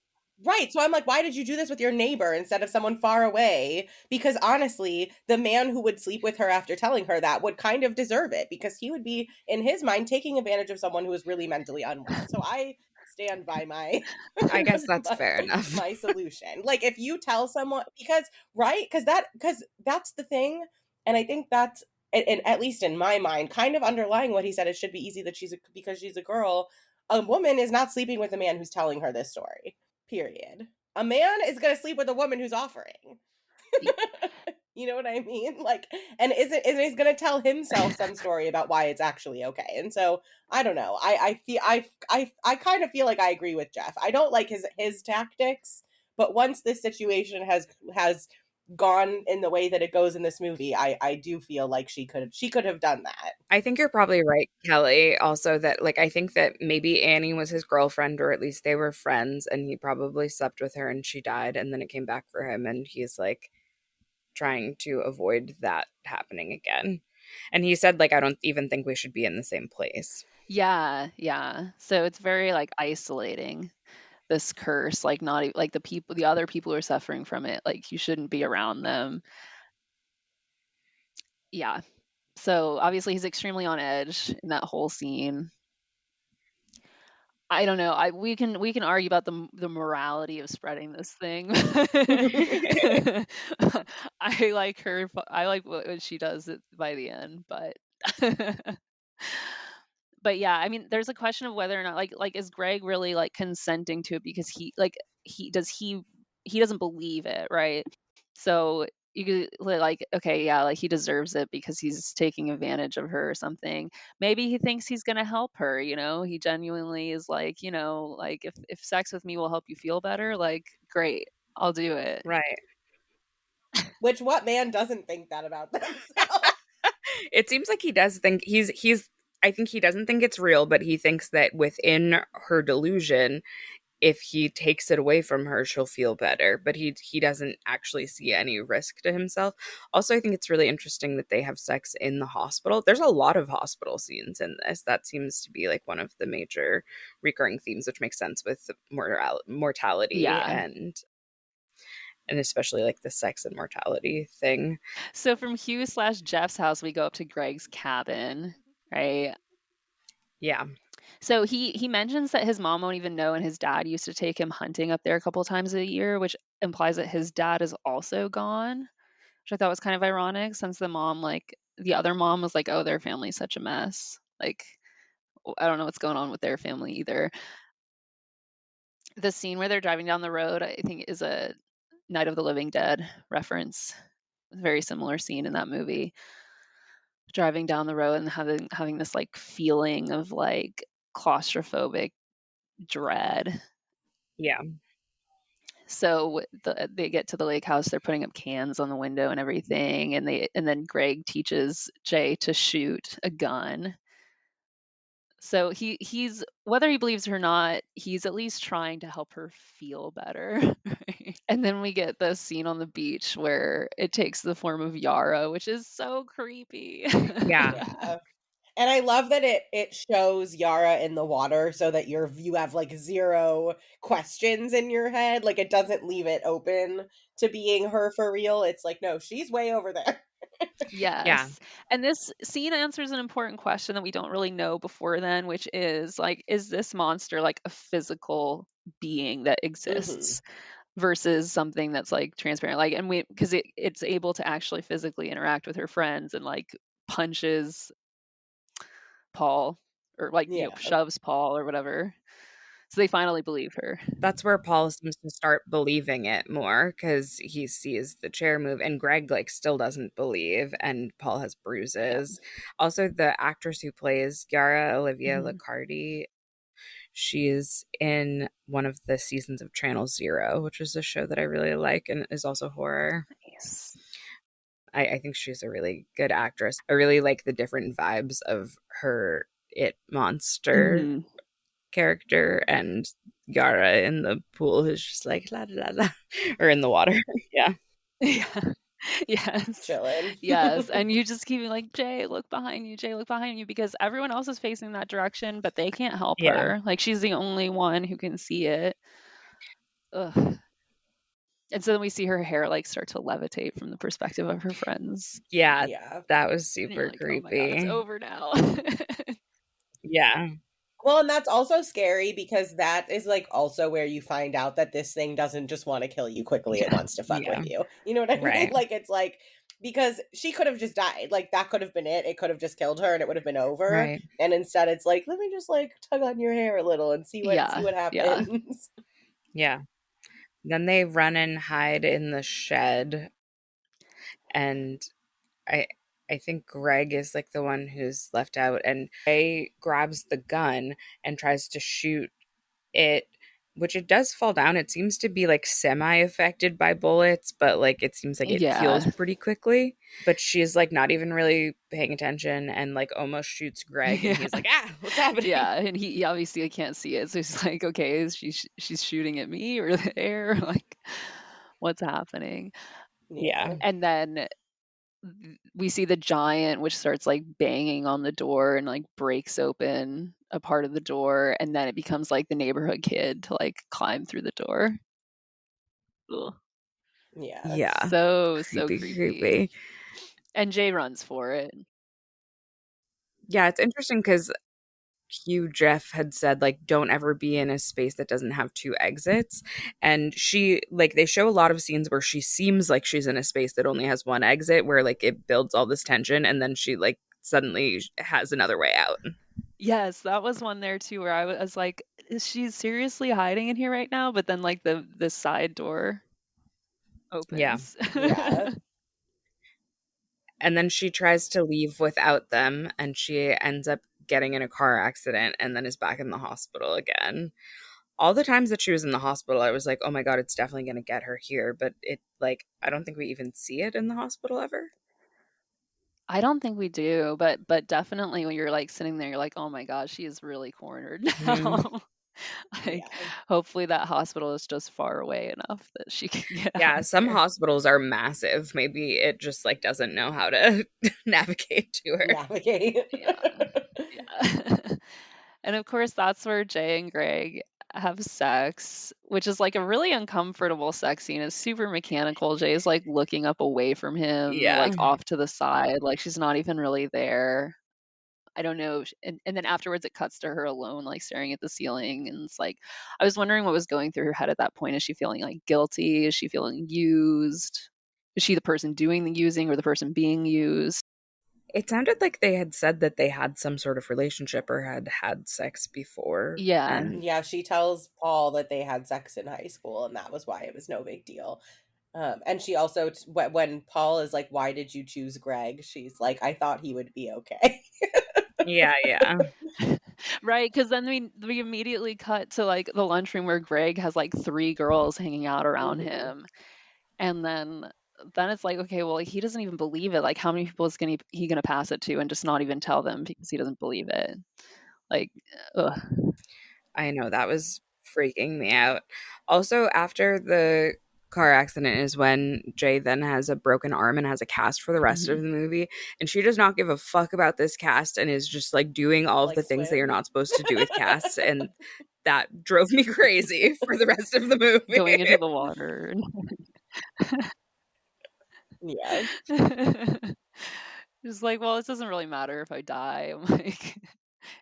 [SPEAKER 2] right. So I'm like, why did you do this with your neighbor instead of someone far away? Because honestly, the man who would sleep with her after telling her that would kind of deserve it because he would be, in his mind, taking advantage of someone who is really mentally unwell. So I stand by my
[SPEAKER 1] I guess that's
[SPEAKER 2] my,
[SPEAKER 1] fair enough.
[SPEAKER 2] my solution. Like if you tell someone because right? Because that's the thing. And I think that's and at least in my mind, kind of underlying what he said, it should be easy that because she's a girl. A woman is not sleeping with a man who's telling her this story. Period. A man is going to sleep with a woman who's offering.
[SPEAKER 3] Y-
[SPEAKER 2] You know what I mean? Like, and isn't he's going to tell himself some story about why it's actually okay? And so I don't know. I kind of feel like I agree with Jeff. I don't like his tactics, but once this situation has gone in the way that it goes in this movie, I do feel like she could have done that.
[SPEAKER 1] I think you're probably right, Kelly. Also, that like I think that maybe Annie was his girlfriend, or at least they were friends, and he probably slept with her and she died, and then it came back for him, and he's like trying to avoid that happening again. And he said, like, I don't even think we should be in the same place.
[SPEAKER 3] Yeah, yeah. So it's very like isolating this curse, like not like the other people who are suffering from it, like you shouldn't be around them. Yeah. So obviously he's extremely on edge in that whole scene. I don't know. We can argue about the morality of spreading this thing. I like her. I like what she does by the end, but but yeah, I mean, there's a question of whether or not like is Greg really like consenting to it because he doesn't believe it, right? So you could like okay, yeah, like he deserves it because he's taking advantage of her or something. Maybe he thinks he's going to help her, he genuinely is like, like if sex with me will help you feel better, like great, I'll do it.
[SPEAKER 1] Right.
[SPEAKER 2] Which what man doesn't think that about themselves?
[SPEAKER 1] It seems like he does think he's I think he doesn't think it's real, but he thinks that within her delusion, if he takes it away from her, she'll feel better. But he doesn't actually see any risk to himself. Also, I think it's really interesting that they have sex in the hospital. There's a lot of hospital scenes in this. That seems to be like one of the major recurring themes, which makes sense with mortality
[SPEAKER 3] Yeah.
[SPEAKER 1] and especially like the sex and mortality thing.
[SPEAKER 3] So from Hugh/Jeff's house, we go up to Greg's cabin, right?
[SPEAKER 1] Yeah.
[SPEAKER 3] So he mentions that his mom won't even know, and his dad used to take him hunting up there a couple times a year, which implies that his dad is also gone, which I thought was kind of ironic since the other mom was like, "Oh, their family's such a mess." Like, I don't know what's going on with their family either. The scene where they're driving down the road, I think, is a Night of the Living Dead reference. Very similar scene in that movie. Driving down the road and having this like feeling of like claustrophobic dread.
[SPEAKER 1] Yeah.
[SPEAKER 3] So they get to the lake house, they're putting up cans on the window and everything, and then Greg teaches Jay to shoot a gun. So he's whether he believes it or not, he's at least trying to help her feel better. Right? And then we get the scene on the beach where it takes the form of Yara, which is so creepy.
[SPEAKER 1] Yeah.
[SPEAKER 2] Yeah. And I love that it shows Yara in the water so that you have like zero questions in your head. Like it doesn't leave it open to being her for real. It's like, no, she's way over there.
[SPEAKER 1] Yeah.
[SPEAKER 3] Yes. And this scene answers an important question that we don't really know before then, which is like, is this monster like a physical being that
[SPEAKER 2] Hmm.
[SPEAKER 3] exists versus something that's like transparent? Like, and because it's able to actually physically interact with her friends and like punches Paul or like,
[SPEAKER 2] Yeah.
[SPEAKER 3] shoves Paul or whatever. So they finally believe her.
[SPEAKER 1] That's where Paul seems to start believing it more because he sees the chair move, and Greg like still doesn't believe, and Paul has
[SPEAKER 3] Yeah.
[SPEAKER 1] bruises. Also, the actress who plays Yara, Olivia
[SPEAKER 3] Mhm.
[SPEAKER 1] Liccardi, she's in one of the seasons of Channel Zero, which is a show that I really like and is also horror.
[SPEAKER 3] Nice.
[SPEAKER 1] I think she's a really good actress. I really like the different vibes of her it monster
[SPEAKER 3] Mhm.
[SPEAKER 1] character and Yara in the pool who's just like la la la, or in the water. Yeah.
[SPEAKER 3] Yeah. Yes.
[SPEAKER 2] Chilling.
[SPEAKER 3] Yes. And you just keep like, Jay, look behind you, Jay, look behind you, because everyone else is facing that direction, but they can't help
[SPEAKER 1] Yeah.
[SPEAKER 3] her. Like she's the only one who can see it. Ugh. And so then we see her hair like start to levitate from the perspective of her friends.
[SPEAKER 1] Yeah.
[SPEAKER 2] Yeah.
[SPEAKER 1] That was
[SPEAKER 3] And you're
[SPEAKER 1] super
[SPEAKER 3] like, oh my God, it's
[SPEAKER 1] creepy.
[SPEAKER 3] over now.
[SPEAKER 1] Yeah.
[SPEAKER 2] Well, and that's also scary because that is like also where you find out that this thing doesn't just want to kill you quickly, it
[SPEAKER 3] Yeah.
[SPEAKER 2] wants to fuck with
[SPEAKER 1] Yeah.
[SPEAKER 2] you. You know what I mean?
[SPEAKER 1] Right.
[SPEAKER 2] Like it's like because she could have just died. Like that could have been it. It could have just killed her and it would have been over.
[SPEAKER 1] Right.
[SPEAKER 2] And instead it's like, let me just like tug on your hair a little and see
[SPEAKER 3] Yeah.
[SPEAKER 2] what
[SPEAKER 3] Yeah.
[SPEAKER 2] happens.
[SPEAKER 1] Yeah. Then they run and hide in the shed, and I I think Greg is like the one who's left out, and Ray grabs the gun and tries to shoot it, which it does fall down. It seems to be like semi affected by bullets, but like it seems like it heals
[SPEAKER 3] Yeah.
[SPEAKER 1] pretty quickly. But she's like not even really paying attention and like almost shoots Greg, and
[SPEAKER 3] Yeah.
[SPEAKER 1] he's like, ah, what's happening?
[SPEAKER 3] Yeah. And he obviously can't see it. So he's like, okay, she's shooting at me or the air? Like, what's happening?
[SPEAKER 1] Yeah.
[SPEAKER 2] Yeah.
[SPEAKER 3] And then we see the giant, which starts like banging on the door and like breaks open a part of the door. And then it becomes like the neighborhood kid to like climb through the door. Ugh.
[SPEAKER 2] Yeah.
[SPEAKER 1] Yeah.
[SPEAKER 3] So
[SPEAKER 1] Creepy,
[SPEAKER 3] creepy.
[SPEAKER 1] creepy.
[SPEAKER 3] And Jay runs for it.
[SPEAKER 1] Yeah, it's interesting because Hugh Jeff had said like don't ever be in a space that doesn't have two exits, and she like they show a lot of scenes where she seems like she's in a space that only has one exit, where like it builds all this tension and then she like suddenly has another way out.
[SPEAKER 3] Yes, that was one there too where I was like, is she seriously hiding in here right now? But then like the side door
[SPEAKER 1] Yeah.
[SPEAKER 3] opens.
[SPEAKER 2] Yeah.
[SPEAKER 1] And then she tries to leave without them, and she ends up getting in a car accident and then is back in the hospital again. All the times that she was in the hospital, I was like, oh my God, it's definitely going to get her here. But it, like, I don't think we even see it in the hospital ever.
[SPEAKER 3] I don't think we do, but definitely when you're like sitting there, you're like, oh my gosh, she is really cornered
[SPEAKER 1] Hmm.
[SPEAKER 3] now. Like,
[SPEAKER 2] Yeah.
[SPEAKER 3] hopefully that hospital is just far away enough that she can get out
[SPEAKER 1] Yeah,
[SPEAKER 3] of
[SPEAKER 1] some
[SPEAKER 3] there.
[SPEAKER 1] hospitals are massive. Maybe it just like doesn't know how to navigate to her.
[SPEAKER 2] Navigate.
[SPEAKER 3] Yeah. Yeah. And of course, that's where Jay and Greg have sex, which is like a really uncomfortable sex scene. It's super mechanical. Jay's like looking up away from him,
[SPEAKER 1] Yeah.
[SPEAKER 3] like off to the side, like she's not even really there. I don't know. And then afterwards, it cuts to her alone, like staring at the ceiling. And it's like, I was wondering what was going through her head at that point. Is she feeling like guilty? Is she feeling used? Is she the person doing the using or the person being used?
[SPEAKER 1] It sounded like they had said that they had some sort of relationship or had had sex before.
[SPEAKER 3] Yeah.
[SPEAKER 1] And
[SPEAKER 2] Yeah, she tells Paul that they had sex in high school and that was why it was no big deal. And she also, when Paul is like, "Why did you choose Greg?" She's like, "I thought he would be okay."
[SPEAKER 1] yeah, yeah.
[SPEAKER 3] Right, because then we immediately cut to like the lunchroom where Greg has like three girls hanging out around
[SPEAKER 2] Hmm.
[SPEAKER 3] him, and then it's like, okay, well, he doesn't even believe it. Like, how many people is he gonna pass it to and just not even tell them because he doesn't believe it? Like, ugh.
[SPEAKER 1] I know that was freaking me out. Also, after the car accident is when Jay then has a broken arm and has a cast for the rest of
[SPEAKER 3] Mhm.
[SPEAKER 1] the movie. And she does not give a fuck about this cast and is just like doing all of
[SPEAKER 2] Like
[SPEAKER 1] the things that you're
[SPEAKER 2] swim.
[SPEAKER 1] not supposed to do with casts. And that drove me crazy for the rest of the
[SPEAKER 3] Going
[SPEAKER 1] movie.
[SPEAKER 3] into the water.
[SPEAKER 2] Yeah.
[SPEAKER 3] Just like, well, it doesn't really matter if I die. I'm like,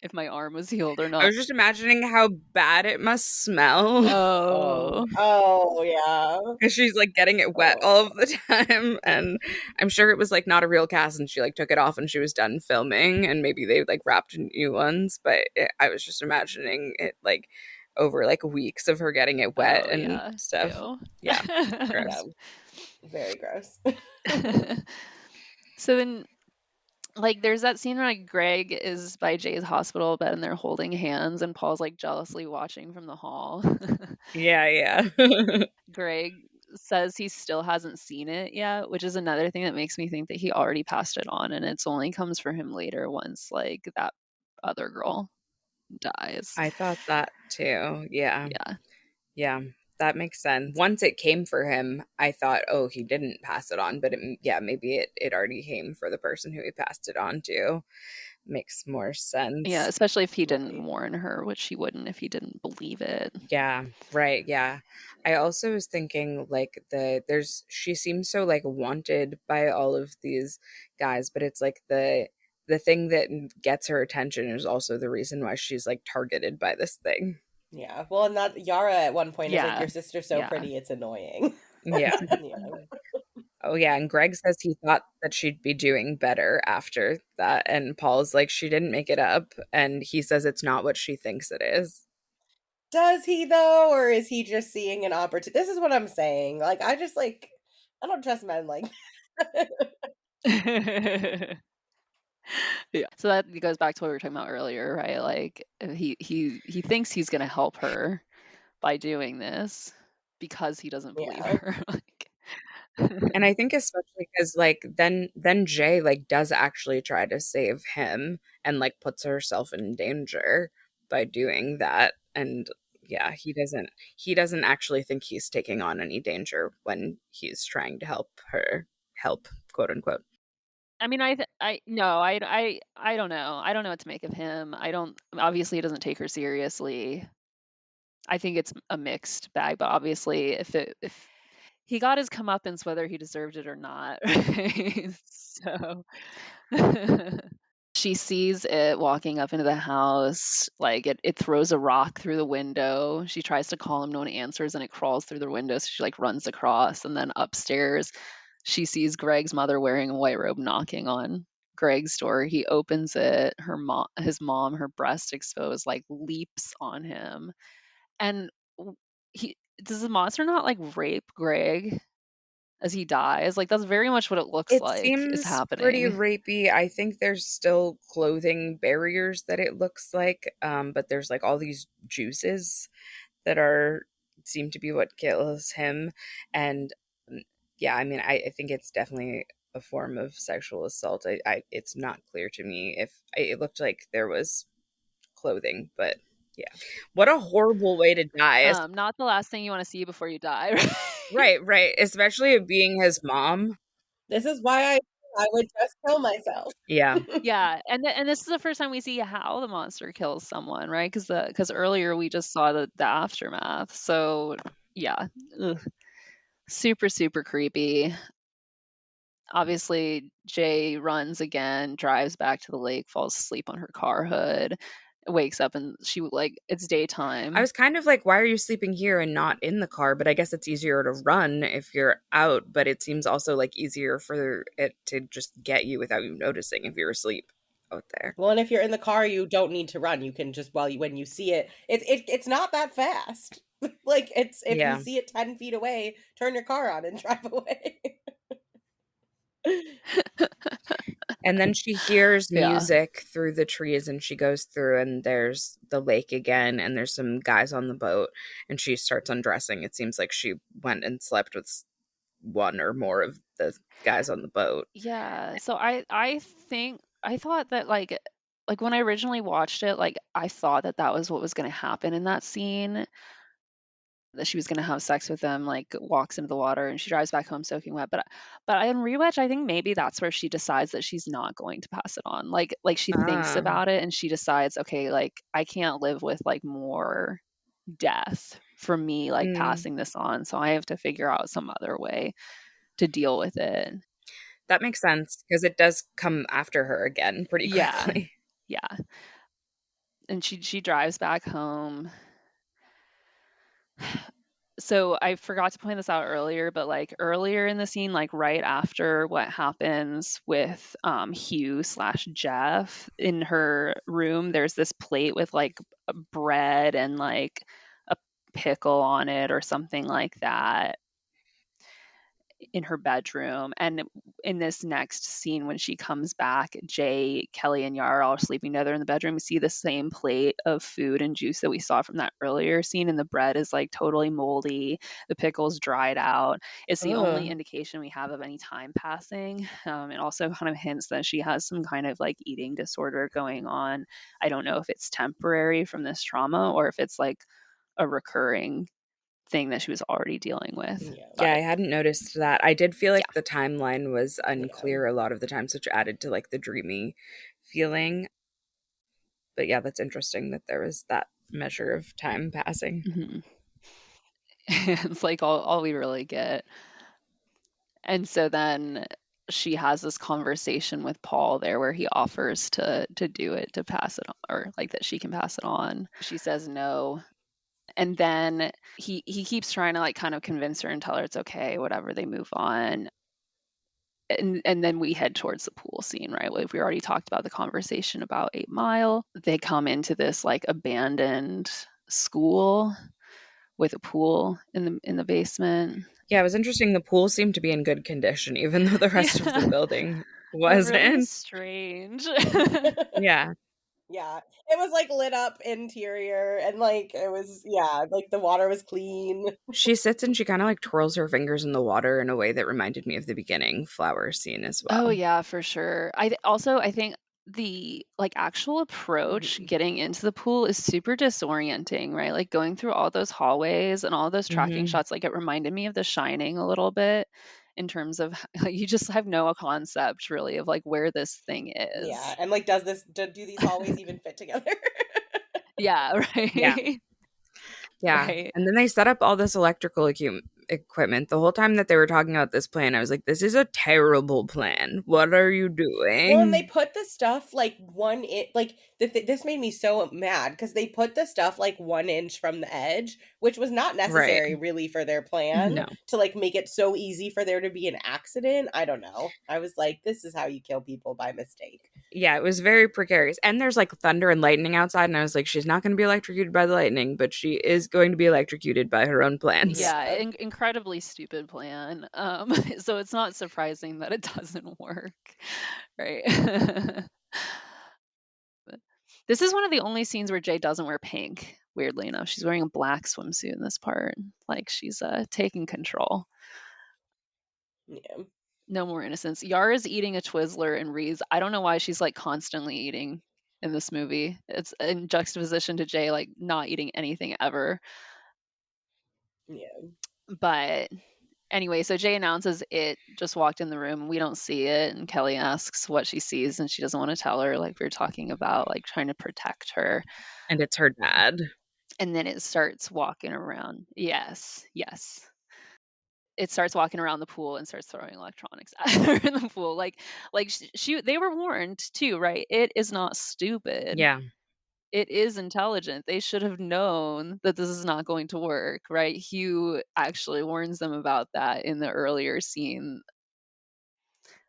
[SPEAKER 3] if my arm was healed or
[SPEAKER 1] I
[SPEAKER 3] not.
[SPEAKER 1] was just imagining how bad it must smell.
[SPEAKER 2] Oh.
[SPEAKER 3] Oh,
[SPEAKER 2] Oh yeah.
[SPEAKER 1] Because she's like getting it wet
[SPEAKER 2] Oh.
[SPEAKER 1] all of the time. And I'm sure it was like not a real cast and she like took it off and she was done filming and maybe they like wrapped new ones. But I was just imagining it like over like weeks of her getting it wet
[SPEAKER 3] oh
[SPEAKER 1] and
[SPEAKER 3] yeah.
[SPEAKER 1] stuff.
[SPEAKER 3] Ew.
[SPEAKER 1] Yeah,
[SPEAKER 2] Yeah.
[SPEAKER 1] gross.
[SPEAKER 2] Very gross.
[SPEAKER 3] So then, like, there's that scene where like Greg is by Jay's hospital bed and they're holding hands, and Paul's like jealously watching from the hall.
[SPEAKER 1] Yeah, yeah.
[SPEAKER 3] Greg says he still hasn't seen it yet, which is another thing that makes me think that he already passed it on, and it's only comes for him later once like that other girl dies.
[SPEAKER 1] I thought that too. Yeah.
[SPEAKER 3] Yeah.
[SPEAKER 1] Yeah, that makes sense. Once it came for him, I thought, oh, he didn't pass it on, but yeah, maybe it already came for the person who he passed it on to. Makes more
[SPEAKER 3] Yeah,
[SPEAKER 1] sense.
[SPEAKER 3] especially if he didn't
[SPEAKER 2] Right.
[SPEAKER 3] warn her, which he wouldn't if he didn't believe it.
[SPEAKER 1] Yeah, right. Yeah. I also was thinking like she seems so like wanted by all of these guys, but it's like the thing that gets her attention is also the reason why she's like targeted by this thing.
[SPEAKER 2] Yeah. Well, and that Yara at one point is like,
[SPEAKER 3] Yeah.
[SPEAKER 2] "Your sister's so
[SPEAKER 3] Yeah.
[SPEAKER 2] pretty, it's annoying."
[SPEAKER 1] Yeah.
[SPEAKER 2] Yeah.
[SPEAKER 1] Oh yeah, and Greg says he thought that she'd be doing better after that, and Paul's like she didn't make it up, and he says it's not what she thinks it is.
[SPEAKER 2] Does he though, or is he just seeing an opportunity? This is what I'm saying. Like, I just like, I don't trust men like that.
[SPEAKER 3] Yeah. So that goes back to what we were talking about earlier, right? Like he thinks he's gonna help her by doing this because he doesn't believe
[SPEAKER 2] Yeah.
[SPEAKER 3] her. Like
[SPEAKER 1] And I think especially because like then Jay like does actually try to save him and like puts herself in danger by doing that. And yeah, he doesn't actually think he's taking on any danger when he's trying to help, quote unquote.
[SPEAKER 3] I mean, I no, I don't know. I don't know what to make of him. I don't obviously he doesn't take her seriously. I think it's a mixed bag, but obviously if he got his comeuppance whether he deserved it or not, right? So she sees it walking up into the house, like it throws a rock through the window. She tries to call him, no one answers, and it crawls through the window. So she like runs across, and then upstairs, she sees Greg's mother wearing a white robe knocking on Greg's door. He opens it. His mom, her breast exposed, like leaps on him, and he does the monster not like rape Greg as he dies? Like that's very much what it looks
[SPEAKER 1] It
[SPEAKER 3] like is
[SPEAKER 1] seems pretty
[SPEAKER 3] happening.
[SPEAKER 1] rapey. I think there's still clothing barriers that it looks like, but there's like all these juices that are seem to be what kills him. And mm, yeah, I mean, I think it's definitely a form of sexual assault. It's not clear to me if it looked like there was clothing, but yeah, what a horrible way to die.
[SPEAKER 3] Not the last thing you want to see before you die, right?
[SPEAKER 1] Right, right, especially it being his mom.
[SPEAKER 2] This is why I would just kill myself.
[SPEAKER 1] Yeah.
[SPEAKER 3] Yeah, and this is the first time we see how the monster kills someone, right? Because earlier we just saw the aftermath. So yeah, ugh. Super super creepy. Obviously, Jay runs again, drives back to the lake, falls asleep on her car hood, wakes up, and she like it's
[SPEAKER 1] I
[SPEAKER 3] daytime.
[SPEAKER 1] was kind of like, why are you sleeping here and not in the car? But I guess it's easier to run if you're out, but it seems also like easier for it to just get you without you noticing if you're asleep out there.
[SPEAKER 2] Well, and if you're in the car, you don't need to run. You can just when you see it, it's not that fast. Like it's if you
[SPEAKER 1] Yeah.
[SPEAKER 2] see it 10 feet away, turn your car on and drive away.
[SPEAKER 1] And then she hears
[SPEAKER 3] Yeah.
[SPEAKER 1] music through the trees and she goes through and there's the lake again and there's some guys on the boat and she starts undressing. It seems like she went and slept with one or more of the guys on the boat.
[SPEAKER 3] Yeah. So I think I thought that like when I originally watched it, like I thought that that was what was going to happen in that scene. that she was going to have sex with him, like walks into the water and she drives back home soaking wet. But on rewatch, I think maybe that's where she decides that she's not going to pass it on. Like she thinks
[SPEAKER 1] Ah.
[SPEAKER 3] about it and she decides, okay, like I can't live with like more death from me like
[SPEAKER 1] Mm,
[SPEAKER 3] passing this on, so I have to figure out some other way to deal with it.
[SPEAKER 1] that makes sense because it does come after her again pretty
[SPEAKER 3] Yeah.
[SPEAKER 1] quickly.
[SPEAKER 3] Yeah. And she drives back home. So I forgot to point this out earlier, but like earlier in the scene, like right after what happens with Hugh slash Jeff in her room, there's this plate with like bread and like a pickle on it or something like that in her bedroom. And in this next scene, when she comes back, Jay, Kelly, and Yara are all sleeping together in the bedroom. We see the same plate of food and juice that we saw from that earlier scene, and the bread is like totally moldy. The pickle's dried out. It's the only
[SPEAKER 1] Oh.
[SPEAKER 3] indication we have of any time passing. It also kind of hints that she has some kind of like eating disorder going on. I don't know if it's temporary from this trauma or if it's like a recurring thing that she was already dealing with.
[SPEAKER 2] Yeah.
[SPEAKER 1] Yeah, I
[SPEAKER 3] But
[SPEAKER 1] hadn't noticed that. I did feel
[SPEAKER 3] yeah.
[SPEAKER 1] like the timeline was
[SPEAKER 2] Yeah.
[SPEAKER 1] unclear a lot of the times, which added to like the dreamy feeling. But yeah, that's interesting that there was that measure of time passing.
[SPEAKER 3] Mhm. It's like all we really get. And so then she has this conversation with Paul there where he offers to do it, to pass it on, or like that she can pass it on. She says no. And then he keeps trying to like kind of convince her and tell her it's okay, whatever, they move on. And then we head towards the pool scene, right? We already talked about the conversation about 8 Mile. They come into this like abandoned school with a pool in the basement.
[SPEAKER 1] Yeah, it was interesting. The pool seemed to be in good condition, even though the rest of the
[SPEAKER 3] Yeah.
[SPEAKER 1] building
[SPEAKER 3] It really is
[SPEAKER 1] wasn't.
[SPEAKER 3] strange.
[SPEAKER 1] Yeah.
[SPEAKER 2] Yeah. It was like lit up interior and like it was, yeah, like the water was clean.
[SPEAKER 1] She sits and she kind of like twirls her fingers in the water in a way that reminded me of the beginning flower scene as
[SPEAKER 3] Oh,
[SPEAKER 1] well.
[SPEAKER 3] yeah, for sure. I think the, like, actual approach
[SPEAKER 2] Mhm.
[SPEAKER 3] getting into the pool is super disorienting, right? Like, going through all those hallways and all those tracking
[SPEAKER 1] Hmm.
[SPEAKER 3] shots, like, it reminded me of The Shining a little bit in terms of like, you just have no concept really of, like, where this thing
[SPEAKER 2] Yeah.
[SPEAKER 3] is.
[SPEAKER 2] And like, do these hallways even fit together?
[SPEAKER 3] Yeah,
[SPEAKER 1] Yeah.
[SPEAKER 3] right?
[SPEAKER 1] Yeah.
[SPEAKER 3] Right.
[SPEAKER 1] And then they set up all this electrical equipment. The whole time that they were talking about this plan, I was like, this is a terrible plan. What are you
[SPEAKER 2] Well, and they
[SPEAKER 1] doing?
[SPEAKER 2] put the stuff like like this made me so mad because they put the stuff like 1 inch from the edge, which was not
[SPEAKER 1] Right.
[SPEAKER 2] necessary really for their plan
[SPEAKER 1] No.
[SPEAKER 2] to like make it so easy for there to be an accident. I don't know. I was like, this is how you kill people by mistake.
[SPEAKER 1] Yeah, it was very precarious. And there's like thunder and lightning outside. And I was like, she's not going to be electrocuted by the lightning, but she is going to be electrocuted by her own plans.
[SPEAKER 3] Yeah,
[SPEAKER 2] Yeah.
[SPEAKER 3] incredibly stupid plan. So it's not surprising that it doesn't work, right? This is one of the only scenes where Jay doesn't wear pink, weirdly enough. She's wearing a black swimsuit in this part. Like she's taking control.
[SPEAKER 2] Yeah.
[SPEAKER 3] No more innocence. Yara's eating a Twizzler and Reese. I don't know why she's like constantly eating in this movie. It's in juxtaposition to Jay like not eating anything ever.
[SPEAKER 2] Yeah.
[SPEAKER 3] But anyway, so Jay announces it just walked in the room. We don't see it. And Kelly asks what she sees, and she doesn't want to tell her, like we were talking about, like trying to protect her.
[SPEAKER 1] And it's her dad.
[SPEAKER 3] And then it starts walking around. Yes, yes. It starts walking around the pool and starts throwing electronics at her in the pool. Like they were warned too, right? It is not stupid.
[SPEAKER 1] Yeah.
[SPEAKER 3] It is intelligent. They should have known that this is not going to work, right? Hugh actually warns them about that in the earlier scene,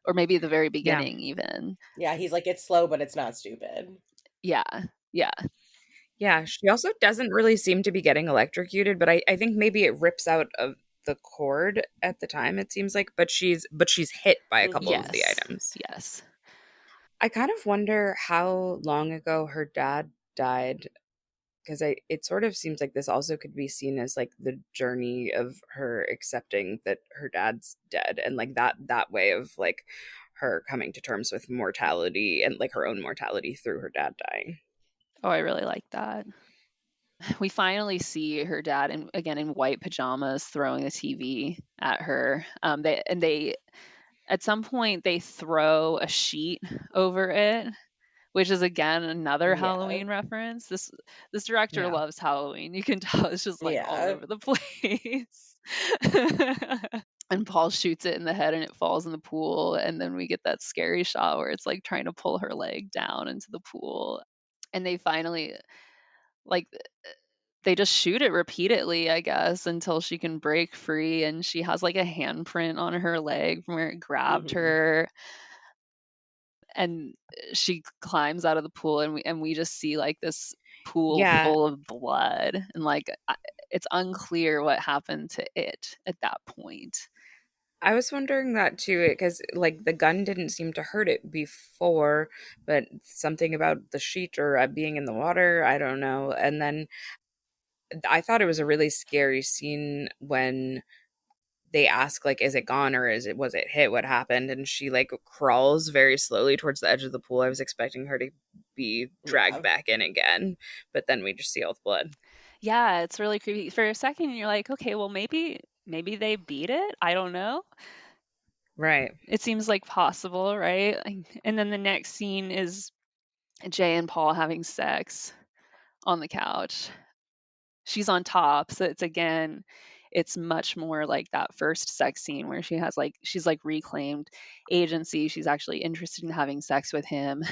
[SPEAKER 3] or maybe the very
[SPEAKER 1] Yeah.
[SPEAKER 3] beginning even.
[SPEAKER 2] Yeah. He's like, it's slow, but it's not stupid.
[SPEAKER 3] Yeah. Yeah.
[SPEAKER 1] Yeah. She also doesn't really seem to be getting electrocuted, but I think maybe it rips out of the cord at the time, it seems like, but she's hit by a couple
[SPEAKER 2] Hmm.
[SPEAKER 1] of the
[SPEAKER 3] Yes.
[SPEAKER 1] items.
[SPEAKER 3] Yes.
[SPEAKER 1] I kind of wonder how long ago her dad died because I it sort of seems like this also could be seen as like the journey of her accepting that her dad's dead and like that way of like her coming to terms with mortality and like her own mortality through her dad dying.
[SPEAKER 3] Oh, I really like that. we finally see her dad again in white pajamas throwing the TV at her. They at some point they throw a sheet over it, which is again another
[SPEAKER 2] Yeah.
[SPEAKER 3] Halloween reference. This director
[SPEAKER 1] Yeah.
[SPEAKER 3] loves Halloween. You can tell it's just like all
[SPEAKER 2] Yeah.
[SPEAKER 3] over the place. And Paul shoots it in the head and it falls in the pool, and then we get that scary shot where it's like trying to pull her leg down into the pool. And they finally, like, they just shoot it repeatedly, I guess, until she can break free, and she has like a handprint on her leg from where it grabbed
[SPEAKER 2] Hmm.
[SPEAKER 3] her, and she climbs out of the pool, and we just see like this pool
[SPEAKER 1] Yeah.
[SPEAKER 3] full of blood, and like it's unclear what happened to it at that point.
[SPEAKER 1] I was wondering that too, because like the gun didn't seem to hurt it before, but something about the sheet or being in the water, I don't know. And then I thought it was a really scary scene when they ask like, "Is it gone or was it hit? What happened?" And she like crawls very slowly towards the edge of the pool. I was expecting her to be dragged
[SPEAKER 2] Yeah.
[SPEAKER 1] back in again, but then we just see all the blood.
[SPEAKER 3] Yeah, it's really creepy. For a second, you're like, okay, well, maybe they beat it. I don't know.
[SPEAKER 1] Right.
[SPEAKER 3] It seems like possible, right? And then the next scene is Jay and Paul having sex on the couch. She's on top, so it's much more like that first sex scene where she's like reclaimed agency. She's actually interested in having sex with him.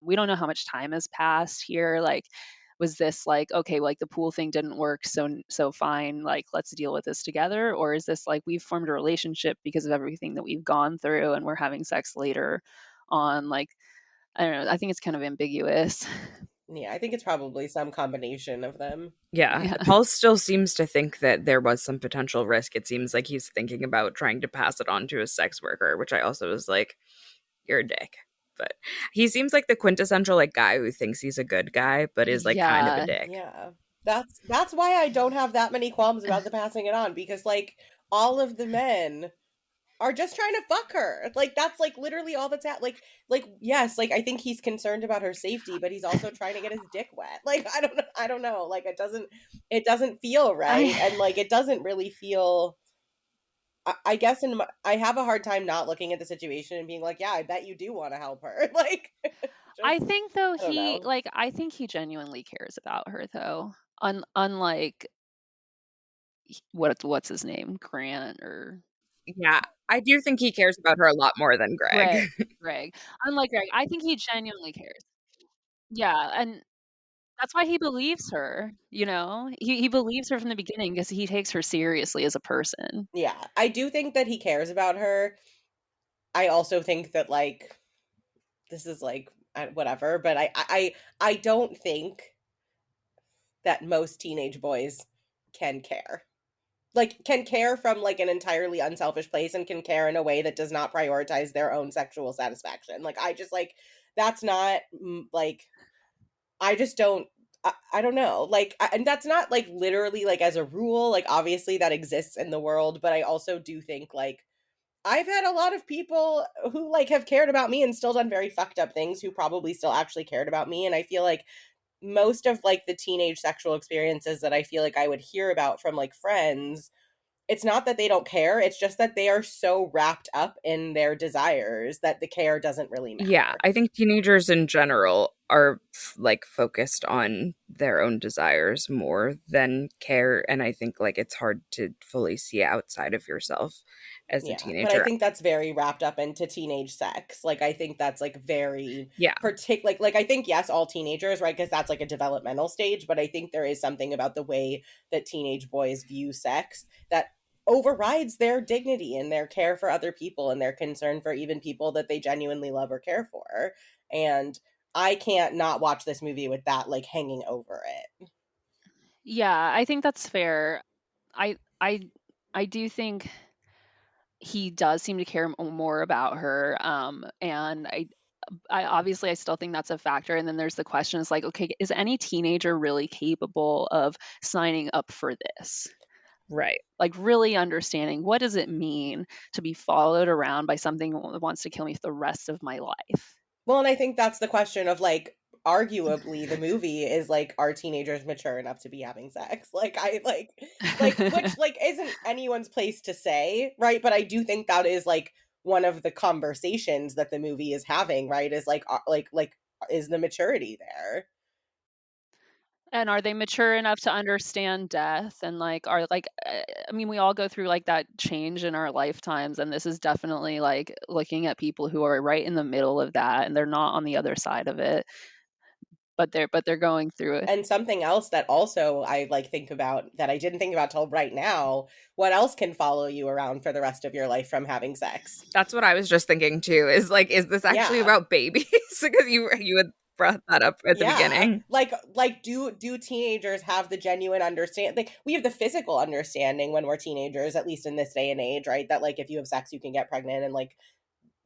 [SPEAKER 3] We don't know how much time has passed here. Like, was this like, okay, like the pool thing didn't work, so fine, like let's deal with this together? Or is this like we've formed a relationship because of everything that we've gone through and we're having sex later on? Like, I don't know. I think it's kind of ambiguous.
[SPEAKER 2] Yeah. I think it's probably some combination of them.
[SPEAKER 1] Yeah.
[SPEAKER 3] Yeah.
[SPEAKER 1] Paul still seems to think that there was some potential risk. It seems like he's thinking about trying to pass it on to a sex worker, which I also was like, you're a dick. But he seems like the quintessential like guy who thinks he's a good guy, but is like kind of a
[SPEAKER 3] Yeah.
[SPEAKER 1] dick.
[SPEAKER 2] Yeah. That's why I don't have that many qualms about the passing it on, because like all of the men are just trying to fuck her. Like that's like literally all that's at like yes, like I think he's concerned about her safety, but he's also trying to get his dick wet. Like I don't know. Like it doesn't feel right,
[SPEAKER 3] I
[SPEAKER 2] and like it doesn't really feel I guess I have a hard time not looking at the situation and being like, yeah, I bet you do want to help her. Like
[SPEAKER 3] I
[SPEAKER 2] just
[SPEAKER 3] think though
[SPEAKER 2] I don't know.
[SPEAKER 3] I think he genuinely cares about her though. Unlike what's his name? Grant or
[SPEAKER 1] Yeah. I do think he cares about her a lot more than Greg.
[SPEAKER 3] Greg. Greg. Unlike Greg, I think he genuinely cares. Yeah, and that's why he believes her, you know? He believes her from the beginning because he takes her seriously as a person.
[SPEAKER 2] Yeah, I do think that he cares about her. I also think that like this is like whatever, but I don't think that most teenage boys can care. Like can care from like an entirely unselfish place and can care in a way that does not prioritize their own sexual satisfaction. Like I just like that's not like I just don't I don't know. Like and that's not like literally like as a rule, like obviously that exists in the world, but I also do think like I've had a lot of people who like have cared about me and still done very fucked up things who probably still actually cared about me, and I feel like most of like the teenage sexual experiences that I feel like I would hear about from like friends, it's not that they don't care, it's just that they are so wrapped up in their desires that the care doesn't really
[SPEAKER 1] Yeah,
[SPEAKER 2] matter.
[SPEAKER 1] I think teenagers in general are like focused on their own desires more than care, and I think like it's hard to fully see outside of yourself as a
[SPEAKER 2] Yeah, but I
[SPEAKER 1] teenager.
[SPEAKER 2] think that's very wrapped up into teenage sex. Like I think that's like very
[SPEAKER 1] Yeah.
[SPEAKER 2] like I think yes, all teenagers, right? Because that's like a developmental stage, but I think there is something about the way that teenage boys view sex that overrides their dignity and their care for other people and their concern for even people that they genuinely love or care for. And I can't not watch this movie with that like hanging over it.
[SPEAKER 3] Yeah, I think that's fair. I I I do think he does seem to care more about her, and I obviously I still think that's a factor. And then there's the question is like, okay, is any teenager really capable of signing up for this?
[SPEAKER 1] Right.
[SPEAKER 3] Like really understanding what does it mean to be followed around by something that wants to kill me for the rest of my life?
[SPEAKER 2] Well, and I think that's the question of like arguably the movie is like, are teenagers mature enough to be having sex? Like I which like isn't anyone's place to say, right? But I do think that is like one of the conversations that the movie is having, right? Is like is the maturity there?
[SPEAKER 3] And are they mature enough to understand death? And like, are like, I mean, we all go through like that change in our lifetimes, and this is definitely like looking at people who are right in the middle of that, and they're not on the other side of it, but they're going through it.
[SPEAKER 2] And something else that also I like think about that I didn't think about till right now, what else can follow you around for the rest of your life from having sex?
[SPEAKER 1] That's what I was just thinking too. Is like, is this actually
[SPEAKER 2] Yeah.
[SPEAKER 1] about babies? Because you had brought that up at the
[SPEAKER 2] Yeah.
[SPEAKER 1] beginning.
[SPEAKER 2] Like do teenagers have the genuine understand like we have the physical understanding when we're teenagers, at least in this day and age, right? That like if you have sex you can get pregnant and like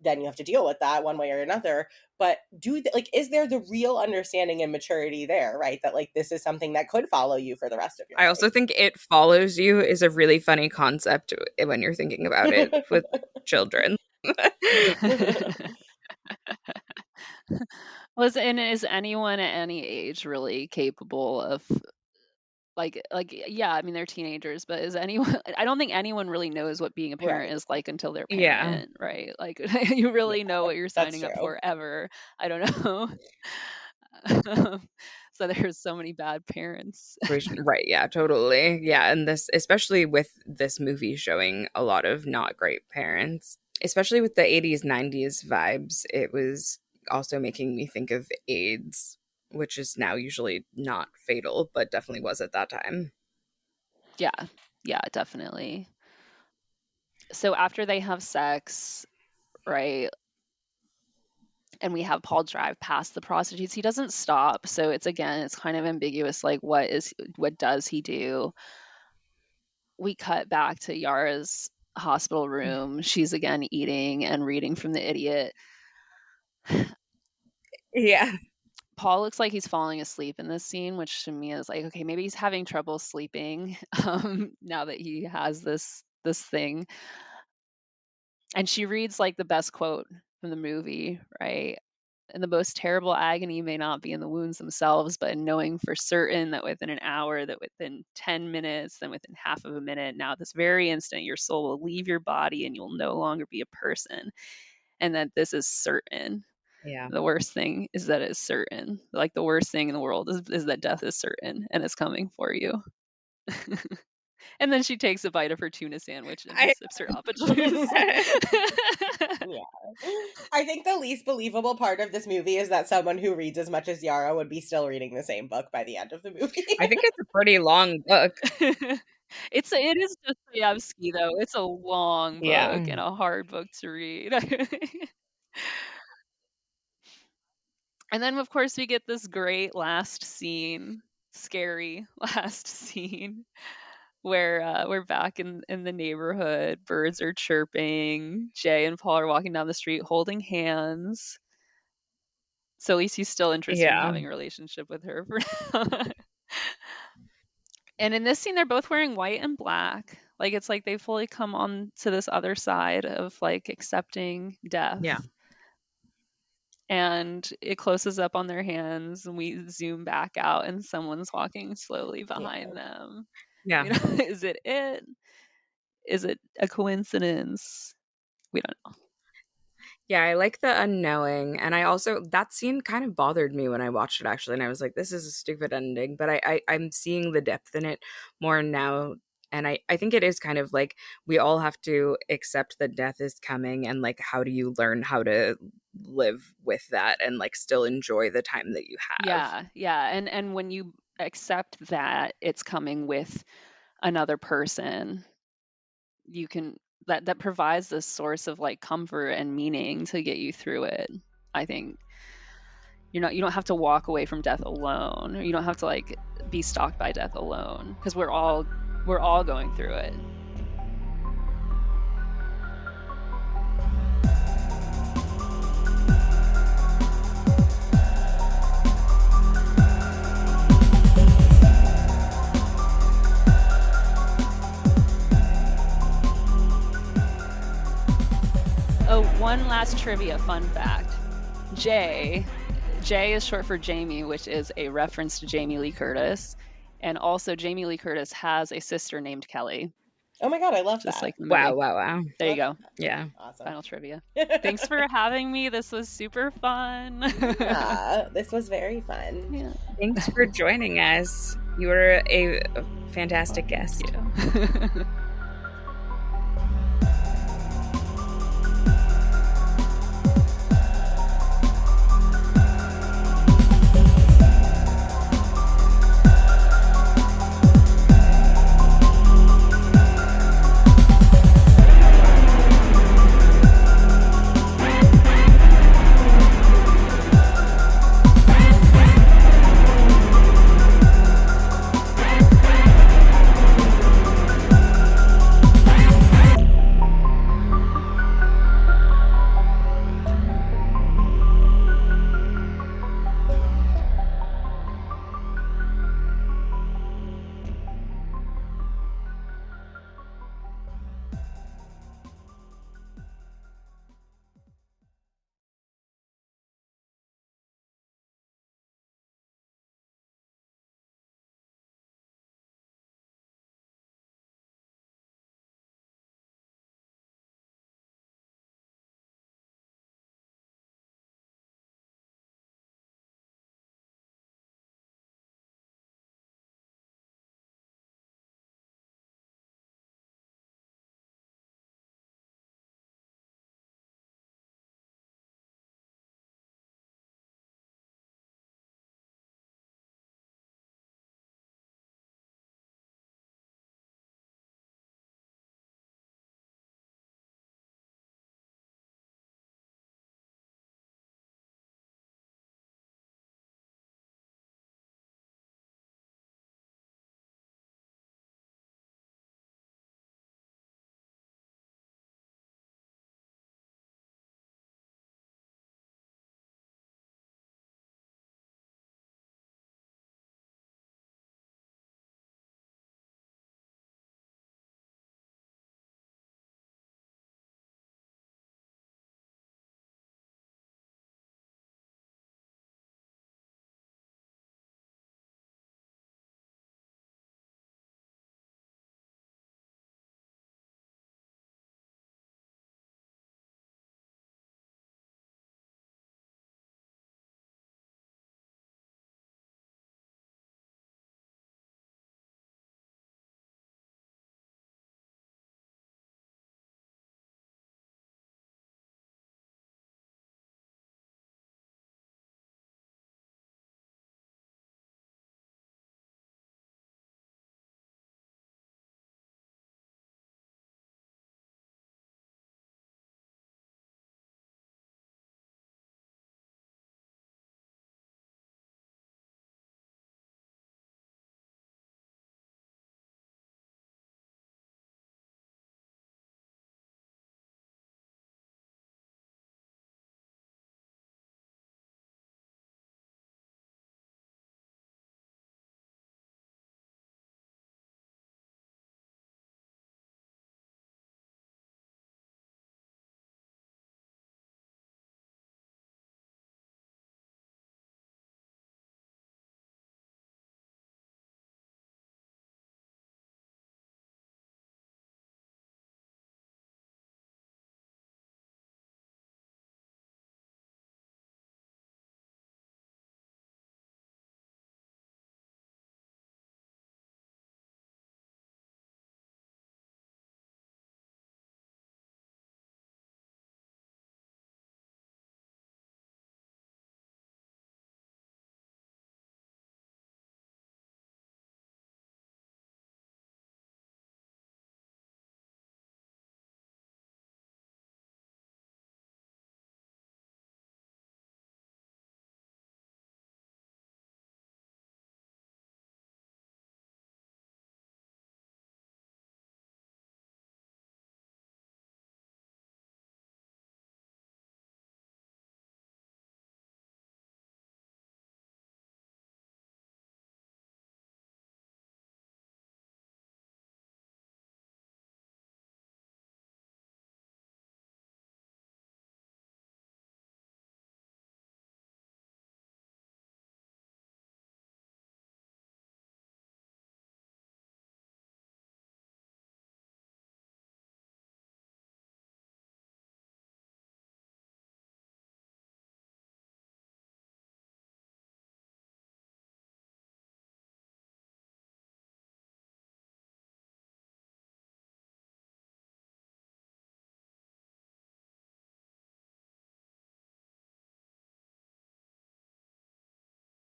[SPEAKER 2] then you have to deal with that one way or another. But like is there the real understanding and maturity there, right? That like this is something that could follow you for the rest of your
[SPEAKER 1] I also think it follows you is a really funny concept when you're thinking about it with children.
[SPEAKER 3] Is anyone at any age really capable of yeah, I mean they're teenagers, but is anyone I don't think anyone really knows what being a parent
[SPEAKER 2] Right.
[SPEAKER 3] is like until they're a
[SPEAKER 1] Yeah.
[SPEAKER 3] parent, right? Like you
[SPEAKER 2] Yeah,
[SPEAKER 3] really know what you're
[SPEAKER 2] that's
[SPEAKER 3] signing up
[SPEAKER 2] true.
[SPEAKER 3] for ever. I don't know. So there's so many bad parents.
[SPEAKER 1] Right, yeah, totally. Yeah, and this especially with this movie showing a lot of not great parents, especially with the 80s 90s vibes. It was also making me think of AIDS, which is now usually not fatal, but definitely was at that time.
[SPEAKER 3] Yeah. Yeah, definitely. So after they have sex, right? And we have Paul drive past the prostitutes. He doesn't stop. So it's kind of ambiguous like what does he do? We cut back to Yara's hospital room. She's again eating and reading from The Idiot.
[SPEAKER 1] Yeah.
[SPEAKER 3] Paul looks like he's falling asleep in this scene, which to me is like, okay, maybe he's having trouble sleeping now that he has this thing. And she reads like the best quote from the movie, right? And the most terrible agony may not be in the wounds themselves, but in knowing for certain that within an hour, that within 10 minutes, then within half of a minute, now at this very instant, your soul will leave your body and you'll no longer be a person. And that this is certain.
[SPEAKER 1] Yeah.
[SPEAKER 3] The worst thing is that it's certain. Like the worst thing in the world is that death is certain and it's coming for you. And then she takes a bite of her tuna sandwich and
[SPEAKER 1] I
[SPEAKER 3] sips her apple juice.
[SPEAKER 2] Yeah. I think the least believable part of this movie is that someone who reads as much as Yara would be still reading the same book by the end of the movie.
[SPEAKER 1] I think it's a pretty long book.
[SPEAKER 3] It is Dostoevsky though. It's a long book
[SPEAKER 1] Yeah.
[SPEAKER 3] and a hard book to read. And then of course we get this great last scene, scary last scene where we're back in the neighborhood. Birds are chirping. Jay and Paul are walking down the street holding hands. So at least he's still interested in
[SPEAKER 1] Yeah.
[SPEAKER 3] having a relationship with her for now. And in this scene, they're both wearing white and black. Like it's like they fully come on to this other side of like accepting death.
[SPEAKER 1] Yeah.
[SPEAKER 3] And it closes up on their hands, and we zoom back out, and someone's walking slowly behind them.
[SPEAKER 1] Yeah.
[SPEAKER 3] You know, is it? Is it a coincidence? We don't know.
[SPEAKER 1] Yeah, I like the unknowing. And I also, that scene kind of bothered me when I watched it actually. And I was like, this is a stupid ending. But I'm seeing the depth in it more now. And I think it is kind of like we all have to accept that death is coming. And like, how do you learn how to live with that and like still enjoy the time that you have?
[SPEAKER 3] Yeah. And when you accept that it's coming with another person, you can that provides this source of like comfort and meaning to get you through it. I think you don't have to walk away from death alone, or you don't have to like be stalked by death alone, because we're all going through it. Oh, one last trivia fun fact. Jay J is short for Jamie, which is a reference to Jamie Lee Curtis. And also, Jamie Lee Curtis has a sister named Kelly,
[SPEAKER 2] Oh my God, I love
[SPEAKER 3] just
[SPEAKER 2] that.
[SPEAKER 3] like the movie.
[SPEAKER 1] Wow, wow, wow.
[SPEAKER 3] There you
[SPEAKER 2] Love
[SPEAKER 3] go.
[SPEAKER 1] Yeah.
[SPEAKER 2] Awesome.
[SPEAKER 3] Final trivia. Thanks for having me. This was super fun.
[SPEAKER 2] Yeah, this was very fun.
[SPEAKER 3] Yeah.
[SPEAKER 1] Thanks for joining us. You were a fantastic guest.
[SPEAKER 3] Thank you.